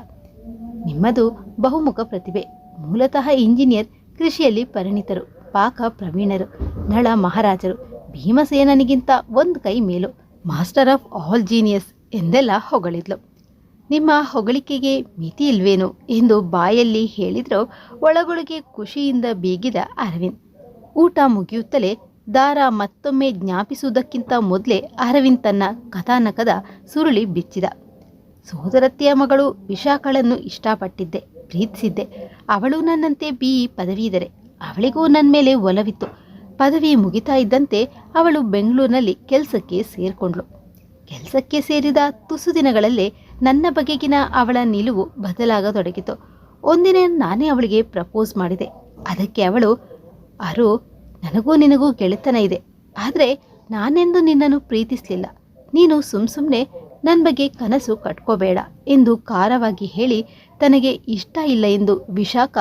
ನಿಮ್ಮದು ಬಹುಮುಖ ಪ್ರತಿಭೆ. ಮೂಲತಃ ಇಂಜಿನಿಯರ್, ಕೃಷಿಯಲ್ಲಿ ಪರಿಣಿತರು, ಪಾಕ ಪ್ರವೀಣರು, ನಳ ಮಹಾರಾಜರು, ಭೀಮಸೇನನಿಗಿಂತ 1 ಕೈ ಮೇಲು, ಮಾಸ್ಟರ್ ಆಫ್ ಆಲ್ ಜೀನಿಯಸ್ ಎಂದೆಲ್ಲ ಹೊಗಳಿದ್ಲು. ನಿಮ್ಮ ಹೊಗಳಿಕೆಗೆ ಮಿತಿ ಇಲ್ವೇನು ಎಂದು ಬಾಯಲ್ಲಿ ಹೇಳಿದ್ರು ಒಳಗೊಳಗೆ ಖುಷಿಯಿಂದ ಬೀಗಿದ ಅರವಿಂದ್. ಊಟ ಮುಗಿಯುತ್ತಲೇ ಧಾರಾ ಮತ್ತೊಮ್ಮೆ ಜ್ಞಾಪಿಸುವುದಕ್ಕಿಂತ ಮೊದಲೇ ಅರವಿಂದ್ ತನ್ನ ಕಥಾನಕದ ಸುರುಳಿ ಬಿಚ್ಚಿದ. ಸೋದರತ್ತೆಯ ಮಗಳು ವಿಶಾಖಳನ್ನು ಇಷ್ಟಪಟ್ಟಿದ್ದೆ, ಪ್ರೀತಿಸಿದ್ದೆ. ಅವಳು ನನ್ನಂತೆ BE ಪದವೀಧರೆ. ಅವಳಿಗೂ ನನ್ನ ಮೇಲೆ ಒಲವಿತ್ತು. ಪದವಿ ಮುಗಿತಾ ಇದ್ದಂತೆ ಅವಳು ಬೆಂಗಳೂರಿನಲ್ಲಿ ಕೆಲಸಕ್ಕೆ ಸೇರಿಕೊಂಡ್ಳು. ಕೆಲಸಕ್ಕೆ ಸೇರಿದ ತುಸು ದಿನಗಳಲ್ಲೇ ನನ್ನ ಬಗೆಗಿನ ಅವಳ ನಿಲುವು ಬದಲಾಗತೊಡಗಿತು. ಒಂದಿನ ನಾನೇ ಅವಳಿಗೆ ಪ್ರಪೋಸ್ ಮಾಡಿದೆ. ಅದಕ್ಕೆ ಅವಳು, ಅರು, ನನಗೂ ನಿನಗೂ ಗೆಳೆತನ ಇದೆ, ಆದರೆ ನಾನೆಂದು ನಿನ್ನನ್ನು ಪ್ರೀತಿಸಲಿಲ್ಲ. ನೀನು ಸುಮ್ಮನೆ ನನ್ನ ಬಗ್ಗೆ ಕನಸು ಕಟ್ಕೋಬೇಡ ಎಂದು ಖಾರವಾಗಿ ಹೇಳಿ ತನಗೆ ಇಷ್ಟ ಇಲ್ಲ ಎಂದು ವಿಶಾಖ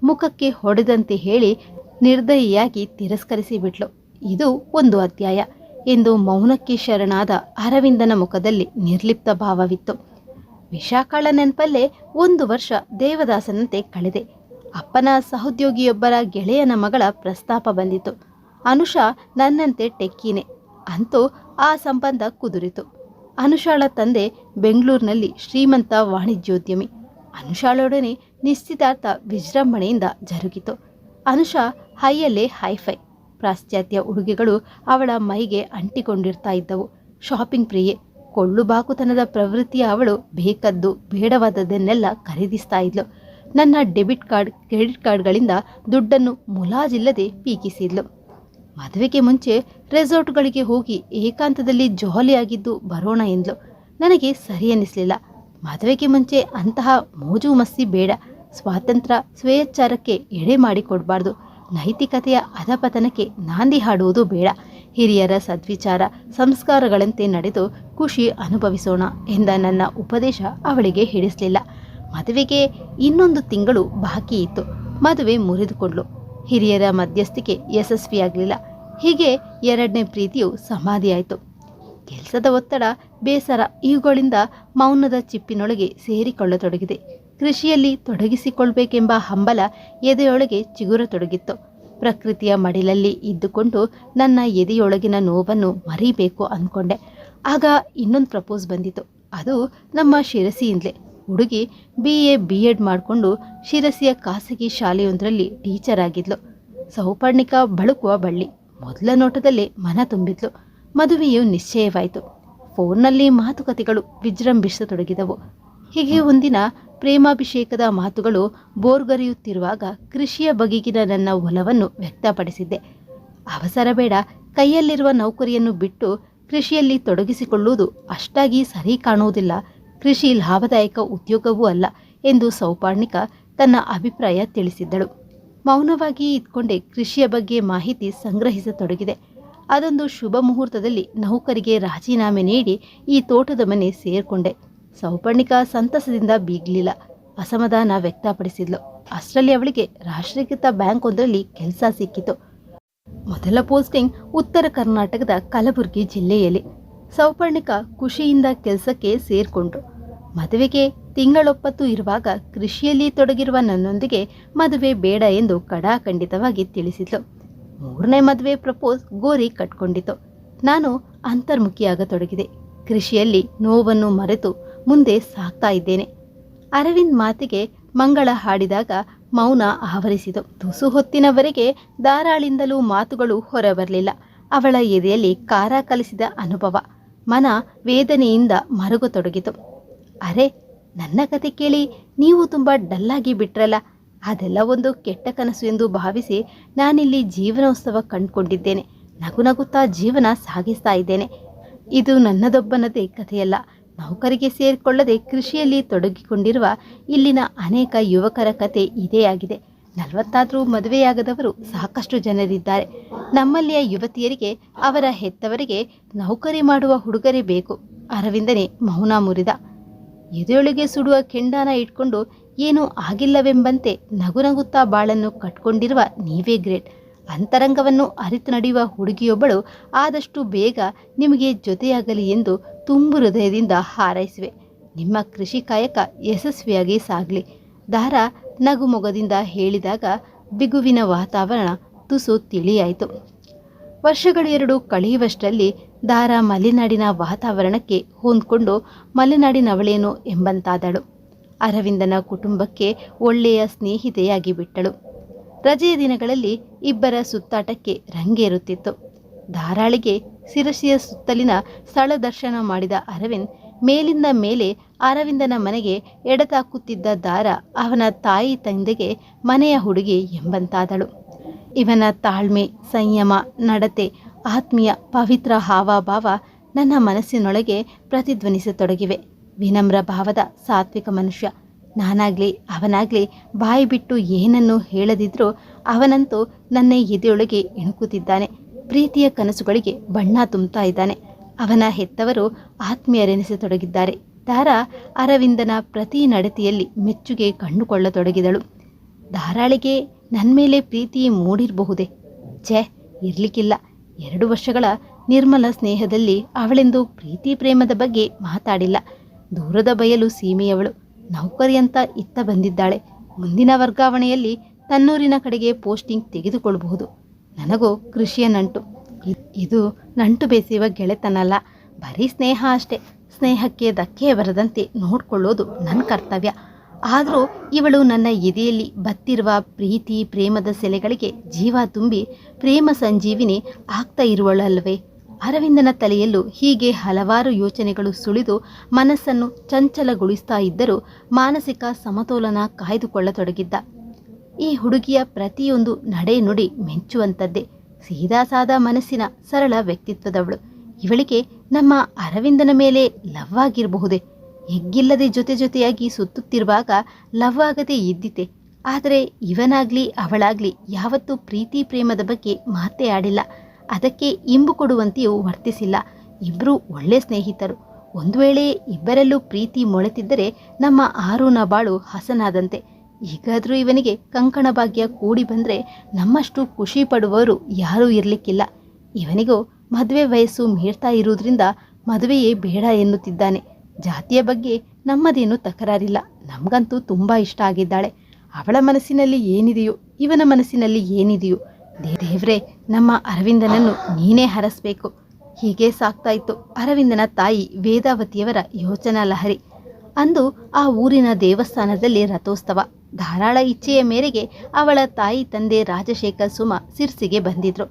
ಮುಖಕ್ಕೆ ಹೊಡೆದಂತೆ ಹೇಳಿ ನಿರ್ದಯಿಯಾಗಿ ತಿರಸ್ಕರಿಸಿ ಬಿಟ್ಲು. ಇದು ಒಂದು ಅಧ್ಯಾಯ ಎಂದು ಮೌನಕ್ಕೆ ಶರಣಾದ ಅರವಿಂದನ ಮುಖದಲ್ಲಿ ನಿರ್ಲಿಪ್ತ ಭಾವವಿತ್ತು. ವಿಶಾಖಳ ನೆನಪಲ್ಲೇ 1 ವರ್ಷ ದೇವದಾಸನಂತೆ ಕಳೆದೆ. ಅಪ್ಪನ ಸಹೋದ್ಯೋಗಿಯೊಬ್ಬರ ಗೆಳೆಯನ ಮಗಳ ಪ್ರಸ್ತಾಪ ಬಂದಿತು. ಅನುಷಾ ನನ್ನಂತೆ ಟೆಕ್ಕಿನೇ. ಅಂತೂ ಆ ಸಂಬಂಧ ಕುದುರಿತು. ಅನುಷಾಳ ತಂದೆ ಬೆಂಗಳೂರಿನಲ್ಲಿ ಶ್ರೀಮಂತ ವಾಣಿಜ್ಯೋದ್ಯಮಿ. ಅನುಷಾಳೊಡನೆ ನಿಶ್ಚಿತಾರ್ಥ ವಿಜೃಂಭಣೆಯಿಂದ ಜರುಗಿತು. ಅನುಷಾ ಹೈಯಲ್ಲೇ ಹೈಫೈ. ಪಾಶ್ಚಾತ್ಯ ಉಡುಗೆಗಳು ಅವಳ ಮೈಗೆ ಅಂಟಿಕೊಂಡಿರ್ತಾ ಇದ್ದವು. ಶಾಪಿಂಗ್ ಪ್ರಿಯೆ, ಕೊಳ್ಳುಬಾಕುತನದ ಪ್ರವೃತ್ತಿಯ ಅವಳು ಬೇಕದ್ದು ಬೇಡವಾದದ್ದನ್ನೆಲ್ಲ ಖರೀದಿಸ್ತಾ ಇದ್ಲು. ನನ್ನ ಡೆಬಿಟ್ ಕಾರ್ಡ್, ಕ್ರೆಡಿಟ್ ಕಾರ್ಡ್ಗಳಿಂದ ದುಡ್ಡನ್ನು ಮುಲಾಜಿಲ್ಲದೆ ಪೀಕಿಸಿದ್ಲು. ಮದುವೆಗೆ ಮುಂಚೆ ರೆಸಾರ್ಟ್ಗಳಿಗೆ ಹೋಗಿ ಏಕಾಂತದಲ್ಲಿ ಜಾಲಿಯಾಗಿದ್ದು ಬರೋಣ ಎಂದ್ಲು. ನನಗೆ ಸರಿ ಅನ್ನಿಸ್ಲಿಲ್ಲ. ಮದುವೆಗೆ ಮುಂಚೆ ಅಂತಹ ಮೋಜು ಮಸ್ತಿ ಬೇಡ. ಸ್ವಾತಂತ್ರ್ಯ, ಸ್ವೇಚ್ಛಾರಕ್ಕೆ ಎಡೆ ಮಾಡಿಕೊಡ್ಬಾರ್ದು. ನೈತಿಕತೆಯ ಅಧಪತನಕ್ಕೆ ನಾಂದಿ ಹಾಡುವುದು ಬೇಡ. ಹಿರಿಯರ ಸದ್ವಿಚಾರ ಸಂಸ್ಕಾರಗಳಂತೆ ನಡೆದು ಖುಷಿ ಅನುಭವಿಸೋಣ ಎಂದ ನನ್ನ ಉಪದೇಶ ಅವಳಿಗೆ ಹಿಡಿಸಲಿಲ್ಲ. ಮದುವೆಗೆ 1 ತಿಂಗಳು ಬಾಕಿ ಇತ್ತು. ಮದುವೆ ಮುರಿದುಕೊಂಡ್ಲು. ಹಿರಿಯರ ಮಧ್ಯಸ್ಥಿಕೆ ಯಶಸ್ವಿಯಾಗಲಿಲ್ಲ. ಹೀಗೆ 2ನೇ ಪ್ರೀತಿಯು ಸಮಾಧಿಯಾಯಿತು. ಕೆಲಸದ ಒತ್ತಡ, ಬೇಸರ ಇವುಗಳಿಂದ ಮೌನದ ಚಿಪ್ಪಿನೊಳಗೆ ಸೇರಿಕೊಳ್ಳತೊಡಗಿದೆ. ಕೃಷಿಯಲ್ಲಿ ತೊಡಗಿಸಿಕೊಳ್ಬೇಕೆಂಬ ಹಂಬಲ ಎದೆಯೊಳಗೆ ಚಿಗುರತೊಡಗಿತ್ತು. ಪ್ರಕೃತಿಯ ಮಡಿಲಲ್ಲಿ ಇದ್ದುಕೊಂಡು ನನ್ನ ಎದೆಯೊಳಗಿನ ನೋವನ್ನು ಮರಿಬೇಕು ಅಂದ್ಕೊಂಡೆ. ಆಗ ಇನ್ನೊಂದು ಪ್ರಪೋಸ್ ಬಂದಿತು. ಅದು ನಮ್ಮ ಶಿರಸಿಯಿಂದಲೇ. ಹುಡುಗಿ BA B.Ed ಮಾಡಿಕೊಂಡು ಶಿರಸಿಯ ಖಾಸಗಿ ಶಾಲೆಯೊಂದರಲ್ಲಿ ಟೀಚರ್ ಆಗಿದ್ಲು. ಸೌಪರ್ಣಿಕ ಬಳುಕುವ ಬಳ್ಳಿ. ಮೊದಲ ನೋಟದಲ್ಲೇ ಮನ ತುಂಬಿದ್ಲು. ಮದುವೆಯು ನಿಶ್ಚಯವಾಯಿತು. ಫೋನ್ನಲ್ಲಿ ಮಾತುಕತೆಗಳು ವಿಜೃಂಭಿಸತೊಡಗಿದವು. ಹೀಗೆ ಒಂದಿನ ಪ್ರೇಮಾಭಿಷೇಕದ ಮಾತುಗಳು ಬೋರ್ಗರೆಯುತ್ತಿರುವಾಗ ಕೃಷಿಯ ಬಗೆಗಿನ ನನ್ನ ಒಲವನ್ನು ವ್ಯಕ್ತಪಡಿಸಿದ್ದೆ. ಅವಸರ ಬೇಡ, ಕೈಯಲ್ಲಿರುವ ನೌಕರಿಯನ್ನು ಬಿಟ್ಟು ಕೃಷಿಯಲ್ಲಿ ತೊಡಗಿಸಿಕೊಳ್ಳುವುದು ಅಷ್ಟಾಗಿ ಸರಿ ಕಾಣುವುದಿಲ್ಲ. ಕೃಷಿ ಲಾಭದಾಯಕ ಉದ್ಯೋಗವೂ ಅಲ್ಲ ಎಂದು ಸೌಪರ್ಣಿಕ ತನ್ನ ಅಭಿಪ್ರಾಯ ತಿಳಿಸಿದ್ದಳು. ಮೌನವಾಗಿ ಇದ್ಕೊಂಡೆ ಕೃಷಿಯ ಬಗ್ಗೆ ಮಾಹಿತಿ ಸಂಗ್ರಹಿಸತೊಡಗಿದೆ. ಅದೊಂದು ಶುಭ ಮುಹೂರ್ತದಲ್ಲಿ ನೌಕರಿಗೆ ರಾಜೀನಾಮೆ ನೀಡಿ ಈ ತೋಟದ ಮನೆ ಸೇರಿಕೊಂಡೆ. ಸೌಪರ್ಣಿಕಾ ಸಂತಸದಿಂದ ಬೀಗಲಿಲ್ಲ, ಅಸಮಾಧಾನ ವ್ಯಕ್ತಪಡಿಸಿದ್ಲು. ಅಷ್ಟರಲ್ಲಿ ಅವಳಿಗೆ ರಾಷ್ಟ್ರೀಕೃತ ಬ್ಯಾಂಕ್ ಒಂದರಲ್ಲಿ ಕೆಲಸ ಸಿಕ್ಕಿತು. ಮೊದಲ ಪೋಸ್ಟಿಂಗ್ ಉತ್ತರ ಕರ್ನಾಟಕದ ಕಲಬುರಗಿ ಜಿಲ್ಲೆಯಲ್ಲಿ. ಸೌಪರ್ಣಿಕಾ ಖುಷಿಯಿಂದ ಕೆಲಸಕ್ಕೆ ಸೇರ್ಕೊಂಡ್ರು. ಮದುವೆಗೆ ತಿಂಗಳೊಪ್ಪತ್ತು ಇರುವಾಗ ಕೃಷಿಯಲ್ಲಿ ತೊಡಗಿರುವ ನನ್ನೊಂದಿಗೆ ಮದುವೆ ಬೇಡ ಎಂದು ಕಡಾಖಂಡಿತವಾಗಿ ತಿಳಿಸಿದ್ಲು. 3ನೇ ಮದುವೆ ಪ್ರಪೋಸ್ ಗೋರಿ ಕಟ್ಕೊಂಡಿತು. ನಾನು ಅಂತರ್ಮುಖಿಯಾಗತೊಡಗಿದೆ. ಕೃಷಿಯಲ್ಲಿ ನೋವನ್ನು ಮರೆತು ಮುಂದೆ ಸಾಗ್ತಾ ಇದ್ದೇನೆ. ಅರವಿಂದ್ ಮಾತಿಗೆ ಮಂಗಳ ಹಾಡಿದಾಗ ಮೌನ ಆವರಿಸಿತು. ತುಸು ಹೊತ್ತಿನವರೆಗೆ ಧಾರಾಳಿಂದಲೂ ಮಾತುಗಳು ಹೊರಬರಲಿಲ್ಲ. ಅವಳ ಎದೆಯಲ್ಲಿ ಕಾರ ಕಲಿಸಿದ ಅನುಭವ ಮನ ವೇದನೆಯಿಂದ ಮರುಗತೊಡಗಿತು. ಅರೆ, ನನ್ನ ಕತೆ ಕೇಳಿ ನೀವು ತುಂಬ ಡಲ್ಲಾಗಿ ಬಿಟ್ರಲ್ಲ. ಅದೆಲ್ಲ ಒಂದು ಕೆಟ್ಟ ಕನಸು ಎಂದು ಭಾವಿಸಿ ನಾನಿಲ್ಲಿ ಜೀವನೋತ್ಸವ ಕಂಡುಕೊಂಡಿದ್ದೇನೆ. ನಗು ನಗುತ್ತಾ ಜೀವನ ಸಾಗಿಸ್ತಾ ಇದ್ದೇನೆ. ಇದು ನನ್ನದೊಬ್ಬನದೇ ಕಥೆಯಲ್ಲ. ನೌಕರಿಗೆ ಸೇರಿಕೊಳ್ಳದೆ ಕೃಷಿಯಲ್ಲಿ ತೊಡಗಿಕೊಂಡಿರುವ ಇಲ್ಲಿನ ಅನೇಕ ಯುವಕರ ಕತೆ ಇದೇ ಆಗಿದೆ. 40 ಮದುವೆಯಾಗದವರು ಸಾಕಷ್ಟು ಜನರಿದ್ದಾರೆ. ನಮ್ಮಲ್ಲಿಯ ಯುವತಿಯರಿಗೆ ಅವರ ಹೆತ್ತವರಿಗೆ ನೌಕರಿ ಮಾಡುವ ಹುಡುಗರೇ ಬೇಕು. ಅರವಿಂದನೇ ಮೌನ ಮುರಿದ. ಎದೆಯೊಳಗೆ ಸುಡುವ ಕೆಂಡಾನ ಇಟ್ಕೊಂಡು ಏನೂ ಆಗಿಲ್ಲವೆಂಬಂತೆ ನಗುನಗುತ್ತಾ ಬಾಳನ್ನು ಕಟ್ಕೊಂಡಿರುವ ನೀವೇ ಗ್ರೇಟ್. ಅಂತರಂಗವನ್ನು ಅರಿತು ನಡೆಯುವ ಹುಡುಗಿಯೊಬ್ಬಳು ಆದಷ್ಟು ಬೇಗ ನಿಮಗೆ ಜೊತೆಯಾಗಲಿ ಎಂದು ತುಂಬು ಹೃದಯದಿಂದ ಹಾರೈಸುವೆ. ನಿಮ್ಮ ಕೃಷಿ ಕಾಯಕ ಯಶಸ್ವಿಯಾಗಿ ಸಾಗಲಿ. ದಾರ ನಗುಮೊಗದಿಂದ ಹೇಳಿದಾಗ ಬಿಗುವಿನ ವಾತಾವರಣ ತುಸು ತಿಳಿಯಾಯಿತು. ವರ್ಷಗಳು 2 ಕಳೆಯುವಷ್ಟರಲ್ಲಿ ದಾರ ಮಲೆನಾಡಿನ ವಾತಾವರಣಕ್ಕೆ ಹೊಂದ್ಕೊಂಡು ಮಲೆನಾಡಿನವಳೇನೋ ಎಂಬಂತಾದಳು. ಅರವಿಂದನ ಕುಟುಂಬಕ್ಕೆ ಒಳ್ಳೆಯ ಸ್ನೇಹಿತೆಯಾಗಿ ಬಿಟ್ಟಳು. ರಜೆಯ ದಿನಗಳಲ್ಲಿ ಇಬ್ಬರ ಸುತ್ತಾಟಕ್ಕೆ ರಂಗೇರುತ್ತಿತ್ತು. ಧಾರಾಳಿಗೆ ಶಿರಸಿಯ ಸುತ್ತಲಿನ ಸ್ಥಳ ದರ್ಶನ ಮಾಡಿದ ಅರವಿಂದ್ ಮೇಲಿಂದ ಮೇಲೆ ಅರವಿಂದನ ಮನೆಗೆ ಎಡತಾಕುತ್ತಿದ್ದ ದಾರ ಅವನ ತಾಯಿ ತಂದೆಗೆ ಮನೆಯ ಹುಡುಗಿ ಎಂಬಂತಾದಳು. ಇವನ ತಾಳ್ಮೆ, ಸಂಯಮ, ನಡತೆ, ಆತ್ಮೀಯ ಪವಿತ್ರ ಹಾವಭಾವ ನನ್ನ ಮನಸ್ಸಿನೊಳಗೆ ಪ್ರತಿಧ್ವನಿಸತೊಡಗಿವೆ. ವಿನಮ್ರ ಭಾವದ ಸಾತ್ವಿಕ ಮನುಷ್ಯ. ನಾನಾಗ್ಲಿ ಅವನಾಗ್ಲಿ ಬಾಯಿ ಬಿಟ್ಟು ಏನನ್ನೂ ಹೇಳದಿದ್ರೂ ಅವನಂತೂ ನನ್ನ ಎದೆಯೊಳಗೆ ಇಣುಕುತ್ತಿದ್ದಾನೆ. ಪ್ರೀತಿಯ ಕನಸುಗಳಿಗೆ ಬಣ್ಣ ತುಂಬುತ್ತಾ ಇದ್ದಾನೆ. ಅವನ ಹೆತ್ತವರು ಆತ್ಮೀಯರೆನಿಸತೊಡಗಿದ್ದಾರೆ. ದಾರ ಅರವಿಂದನ ಪ್ರತಿ ನಡತೆಯಲ್ಲಿ ಮೆಚ್ಚುಗೆ ಕಂಡುಕೊಳ್ಳತೊಡಗಿದಳು. ಧಾರಾಳಿಗೆ ನನ್ನ ಮೇಲೆ ಪ್ರೀತಿ ಮೂಡಿರಬಹುದೇ? ಛೇ, ಇರ್ಲಿಕ್ಕಿಲ್ಲ. 2 ವರ್ಷಗಳ ನಿರ್ಮಲ ಸ್ನೇಹದಲ್ಲಿ ಅವಳೆಂದು ಪ್ರೀತಿ ಪ್ರೇಮದ ಬಗ್ಗೆ ಮಾತಾಡಿಲ್ಲ. ದೂರದ ಬಯಲು ಸೀಮೆಯವಳು. ನೌಕರಿ ಅಂತ ಇತ್ತ ಬಂದಿದ್ದಾಳೆ. ಮುಂದಿನ ವರ್ಗಾವಣೆಯಲ್ಲಿ ತನ್ನೂರಿನ ಕಡೆಗೆ ಪೋಸ್ಟಿಂಗ್ ತೆಗೆದುಕೊಳ್ಳಬಹುದು. ನನಗೂ ಕೃಷಿಯ ನಂಟು. ಇದು ನಂಟು ಬೇಸೆಯುವ ಗೆಳೆತನಲ್ಲ, ಬರೀ ಸ್ನೇಹ ಅಷ್ಟೇ. ಸ್ನೇಹಕ್ಕೆ ಧಕ್ಕೆ ಬರದಂತೆ ನೋಡ್ಕೊಳ್ಳೋದು ನನ್ನ ಕರ್ತವ್ಯ. ಆದರೂ ಇವಳು ನನ್ನ ಎದೆಯಲ್ಲಿ ಬತ್ತಿರುವ ಪ್ರೀತಿ ಪ್ರೇಮದ ಸೆಲೆಗಳಿಗೆ ಜೀವ ತುಂಬಿ ಪ್ರೇಮ ಸಂಜೀವಿನಿ ಆಗ್ತಾ ಇರುವಳಲ್ವೇ? ಅರವಿಂದನ ತಲೆಯಲ್ಲೂ ಹೀಗೆ ಹಲವಾರು ಯೋಚನೆಗಳು ಸುಳಿದು ಮನಸ್ಸನ್ನು ಚಂಚಲಗೊಳಿಸ್ತಾ ಇದ್ದರೂ ಮಾನಸಿಕ ಸಮತೋಲನ ಕಾಯ್ದುಕೊಳ್ಳತೊಡಗಿದ್ದ. ಈ ಹುಡುಗಿಯ ಪ್ರತಿಯೊಂದು ನಡೆ ನುಡಿ ಮೆಚ್ಚುವಂಥದ್ದೇ. ಸೀದಾಸಾದ ಮನಸ್ಸಿನ ಸರಳ ವ್ಯಕ್ತಿತ್ವದವಳು. ಇವಳಿಗೆ ನಮ್ಮ ಅರವಿಂದನ ಮೇಲೆ ಲವ್ ಆಗಿರಬಹುದೇ? ಎಗ್ಗಿಲ್ಲದೆ ಜೊತೆಯಾಗಿ ಸುತ್ತುತ್ತಿರುವಾಗ ಲವ್ ಆಗದೆ ಇದ್ದಿತೆ. ಆದರೆ ಇವನಾಗ್ಲಿ ಅವಳಾಗ್ಲಿ ಯಾವತ್ತೂ ಪ್ರೀತಿ ಪ್ರೇಮದ ಬಗ್ಗೆ ಮಾತೇ ಆಡಿಲ್ಲ. ಅದಕ್ಕೆ ಇಂಬು ಕೊಡುವಂತೆಯೂ ವರ್ತಿಸಿಲ್ಲ. ಇಬ್ಬರೂ ಒಳ್ಳೆ ಸ್ನೇಹಿತರು. ಒಂದು ವೇಳೆ ಇಬ್ಬರಲ್ಲೂ ಪ್ರೀತಿ ಮೊಳೆತಿದ್ದರೆ ನಮ್ಮ ಆರೂನ ಬಾಳು ಹಸನಾದಂತೆ. ಈಗಾದರೂ ಇವನಿಗೆ ಕಂಕಣ ಭಾಗ್ಯ ಕೂಡಿ ಬಂದರೆ ನಮ್ಮಷ್ಟು ಖುಷಿ ಪಡುವವರು ಯಾರೂ ಇರಲಿಕ್ಕಿಲ್ಲ. ಇವನಿಗೂ ಮದುವೆ ವಯಸ್ಸು ಮೀರ್ತಾ ಇರುವುದರಿಂದ ಮದುವೆಯೇ ಬೇಡ ಎನ್ನುತ್ತಿದ್ದಾನೆ. ಜಾತಿಯ ಬಗ್ಗೆ ನಮ್ಮದೇನು ತಕರಾರಿಲ್ಲ. ನಮಗಂತೂ ತುಂಬ ಇಷ್ಟ ಆಗಿದ್ದಾಳೆ. ಅವಳ ಮನಸ್ಸಿನಲ್ಲಿ ಏನಿದೆಯೋ ಇವನ ಮನಸ್ಸಿನಲ್ಲಿ ಏನಿದೆಯೋ ದೇವ್ರೇ, ನಮ್ಮ ಅರವಿಂದನನ್ನು ನೀನೇ ಹರಸಬೇಕು. ಹೀಗೆ ಸಾಕ್ತಾ ಇತ್ತು ಅರವಿಂದನ ತಾಯಿ ವೇದಾವತಿಯವರ ಯೋಚನಾ ಲಹರಿ. ಅಂದು ಆ ಊರಿನ ದೇವಸ್ಥಾನದಲ್ಲಿ ರಥೋತ್ಸವ. ಧಾರಾಳ ಇಚ್ಛೆಯ ಮೇರೆಗೆ ಅವಳ ತಾಯಿ ತಂದೆ ರಾಜಶೇಖರ್ ಸುಮ ಸಿರ್ಸಿಗೆ ಬಂದಿದ್ರು.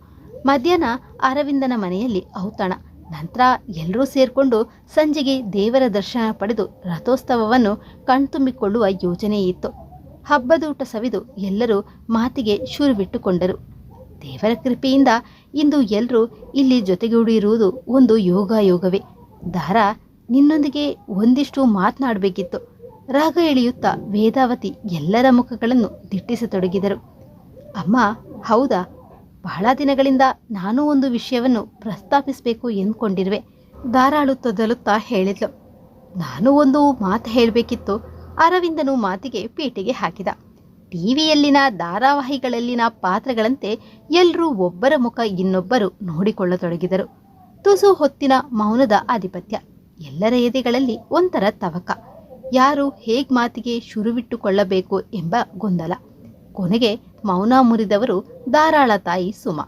ಮಧ್ಯಾಹ್ನ ಅರವಿಂದನ ಮನೆಯಲ್ಲಿ ಔತಣ. ನಂತರ ಎಲ್ಲರೂ ಸೇರಿಕೊಂಡು ಸಂಜೆಗೆ ದೇವರ ದರ್ಶನ ಪಡೆದು ರಥೋತ್ಸವವನ್ನು ಕಣ್ತುಂಬಿಕೊಳ್ಳುವ ಯೋಜನೆ ಇತ್ತು. ಹಬ್ಬದೂಟ ಸವಿದು ಎಲ್ಲರೂ ಮಾತಿಗೆ ಶುರುವಿಟ್ಟುಕೊಂಡರು. ದೇವರ ಕೃಪೆಯಿಂದ ಇಂದು ಎಲ್ಲರೂ ಇಲ್ಲಿ ಜೊತೆಗೂಡಿರುವುದು ಒಂದು ಯೋಗವೇ. ದಾರ, ನಿನ್ನೊಂದಿಗೆ ಒಂದಿಷ್ಟು ಮಾತನಾಡಬೇಕಿತ್ತು. ರಾಗ ಎಳೆಯುತ್ತಾ ವೇದಾವತಿ ಎಲ್ಲರ ಮುಖಗಳನ್ನು ದಿಟ್ಟಿಸತೊಡಗಿದರು. ಅಮ್ಮ, ಹೌದಾ? ಬಹಳ ದಿನಗಳಿಂದ ನಾನು ಒಂದು ವಿಷಯವನ್ನು ಪ್ರಸ್ತಾಪಿಸಬೇಕು ಎಂದುಕೊಂಡಿರುವೆ. ಧಾರಾಳು ತೊದಲುತ್ತಾ ಹೇಳಿದ್ಲು. ನಾನು ಒಂದು ಮಾತು ಹೇಳಬೇಕಿತ್ತು. ಅರವಿಂದನು ಮಾತಿಗೆ ಪೀಟಿಗೆ ಹಾಕಿದ. ಟಿವಿಯಲ್ಲಿನ ಧಾರಾವಾಹಿಗಳಲ್ಲಿನ ಪಾತ್ರಗಳಂತೆ ಎಲ್ಲರೂ ಒಬ್ಬರ ಮುಖ ಇನ್ನೊಬ್ಬರು ನೋಡಿಕೊಳ್ಳತೊಡಗಿದರು. ತುಸು ಹೊತ್ತಿನ ಮೌನದ ಆಧಿಪತ್ಯ. ಎಲ್ಲರ ಎದೆಗಳಲ್ಲಿ ಒಂಥರ ತವಕ. ಯಾರು ಹೇಗ್ ಮಾತಿಗೆ ಶುರುವಿಟ್ಟುಕೊಳ್ಳಬೇಕು ಎಂಬ ಗೊಂದಲ. ಕೊನೆಗೆ ಮೌನ ಮುರಿದವರು ಧಾರಾಳ ತಾಯಿ ಸುಮಾ.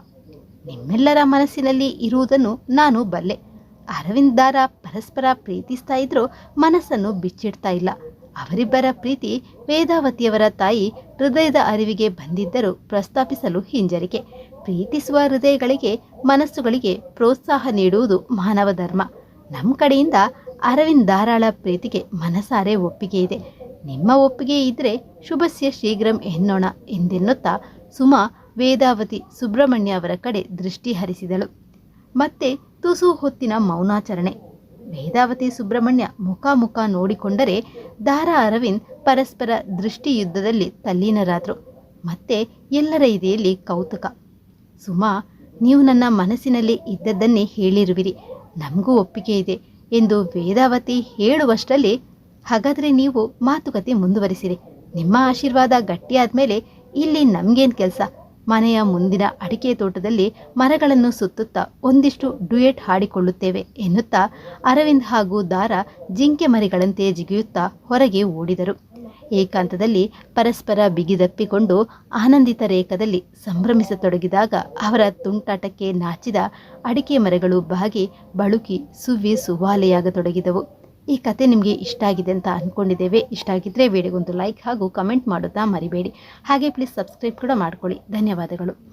ನಿಮ್ಮೆಲ್ಲರ ಮನಸ್ಸಿನಲ್ಲಿ ಇರುವುದನ್ನು ನಾನು ಬಲ್ಲೆ. ಅರವಿಂದ್ ದಾರ ಪರಸ್ಪರ ಪ್ರೀತಿಸ್ತಾ ಇದ್ರೂ ಮನಸ್ಸನ್ನು ಬಿಚ್ಚಿಡ್ತಾ ಇಲ್ಲ. ಅವರಿಬ್ಬರ ಪ್ರೀತಿ ವೇದಾವತಿಯವರ ತಾಯಿ ಹೃದಯದ ಅರಿವಿಗೆ ಬಂದಿದ್ದರೂ ಪ್ರಸ್ತಾಪಿಸಲು ಹಿಂಜರಿಕೆ. ಪ್ರೀತಿಸುವ ಹೃದಯಗಳಿಗೆ, ಮನಸ್ಸುಗಳಿಗೆ ಪ್ರೋತ್ಸಾಹ ನೀಡುವುದು ಮಾನವ ಧರ್ಮ. ನಮ್ಮ ಕಡೆಯಿಂದ ಅರವಿಂದ್ ಧಾರಾಳ ಪ್ರೀತಿಗೆ ಮನಸಾರೆ ಒಪ್ಪಿಗೆ ಇದೆ. ನಿಮ್ಮ ಒಪ್ಪಿಗೆ ಇದ್ರೆ ಶುಭಸ್ಯ ಶೀಘ್ರಂ ಎನ್ನೋಣ ಎಂದೆನ್ನುತ್ತಾ ಸುಮಾ ವೇದಾವತಿ ಸುಬ್ರಹ್ಮಣ್ಯ ಅವರ ಕಡೆ ದೃಷ್ಟಿ ಹರಿಸಿದಳು. ಮತ್ತೆ ತುಸು ಹೊತ್ತಿನ ಮೌನಾಚರಣೆ. ವೇದಾವತಿ ಸುಬ್ರಹ್ಮಣ್ಯ ಮುಖ ನೋಡಿಕೊಂಡರೆ ದಾರಾ ಅರವಿಂದ್ ಪರಸ್ಪರ ದೃಷ್ಟಿ ಯುದ್ಧದಲ್ಲಿ ತಲ್ಲೀನರಾದರು. ಮತ್ತೆ ಎಲ್ಲರ ಎದೆಯಲ್ಲಿ ಕೌತುಕ. ಸುಮಾ, ನೀವು ನನ್ನ ಮನಸ್ಸಿನಲ್ಲಿ ಇದ್ದದ್ದನ್ನೇ ಹೇಳಿರುವಿರಿ, ನಮಗೂ ಒಪ್ಪಿಗೆ ಇದೆ ಎಂದು ವೇದಾವತಿ ಹೇಳುವಷ್ಟರಲ್ಲಿ, ಹಾಗಾದರೆ ನೀವು ಮಾತುಕತೆ ಮುಂದುವರಿಸಿರಿ. ನಿಮ್ಮ ಆಶೀರ್ವಾದ ಗಟ್ಟಿಯಾದ್ಮೇಲೆ ಇಲ್ಲಿ ನಮ್ಗೇನು ಕೆಲಸ? ಮನೆಯ ಮುಂದಿನ ಅಡಿಕೆ ತೋಟದಲ್ಲಿ ಮರಗಳನ್ನು ಸುತ್ತುತ್ತಾ ಒಂದಿಷ್ಟು ಡ್ಯುಯೆಟ್ ಹಾಡಿಕೊಳ್ಳುತ್ತೇವೆ ಎನ್ನುತ್ತಾ ಅರವಿಂದ್ ಹಾಗೂ ದಾರಾ ಜಿಂಕೆ ಮರಿಗಳಂತೆ ಜಿಗಿಯುತ್ತಾ ಹೊರಗೆ ಓಡಿದರು. ಏಕಾಂತದಲ್ಲಿ ಪರಸ್ಪರ ಬಿಗಿದಪ್ಪಿಕೊಂಡು ಆನಂದಿತ ರೇಖದಲ್ಲಿ ಸಂಭ್ರಮಿಸತೊಡಗಿದಾಗ ಅವರ ತುಂಟಾಟಕ್ಕೆ ನಾಚಿದ ಅಡಿಕೆ ಮರಗಳು ಬಾಗಿ ಬಳುಕಿ ಸುವಾಲೆಯಾಗತೊಡಗಿದವು. ಈ ಕತೆ ನಿಮಗೆ ಇಷ್ಟ ಆಗಿದೆ ಅಂತ ಅಂದ್ಕೊಂಡಿದ್ದೇವೆ. ಇಷ್ಟ ಆಗಿದ್ದರೆ ವಿಡಿಯೋಗೊಂದು ಲೈಕ್ ಹಾಗೂ ಕಮೆಂಟ್ ಮಾಡೋದನ್ನ ಮರಿಬೇಡಿ. ಹಾಗೆ ಪ್ಲೀಸ್ ಸಬ್ಸ್ಕ್ರೈಬ್ ಕೂಡ ಮಾಡ್ಕೊಳ್ಳಿ. ಧನ್ಯವಾದಗಳು.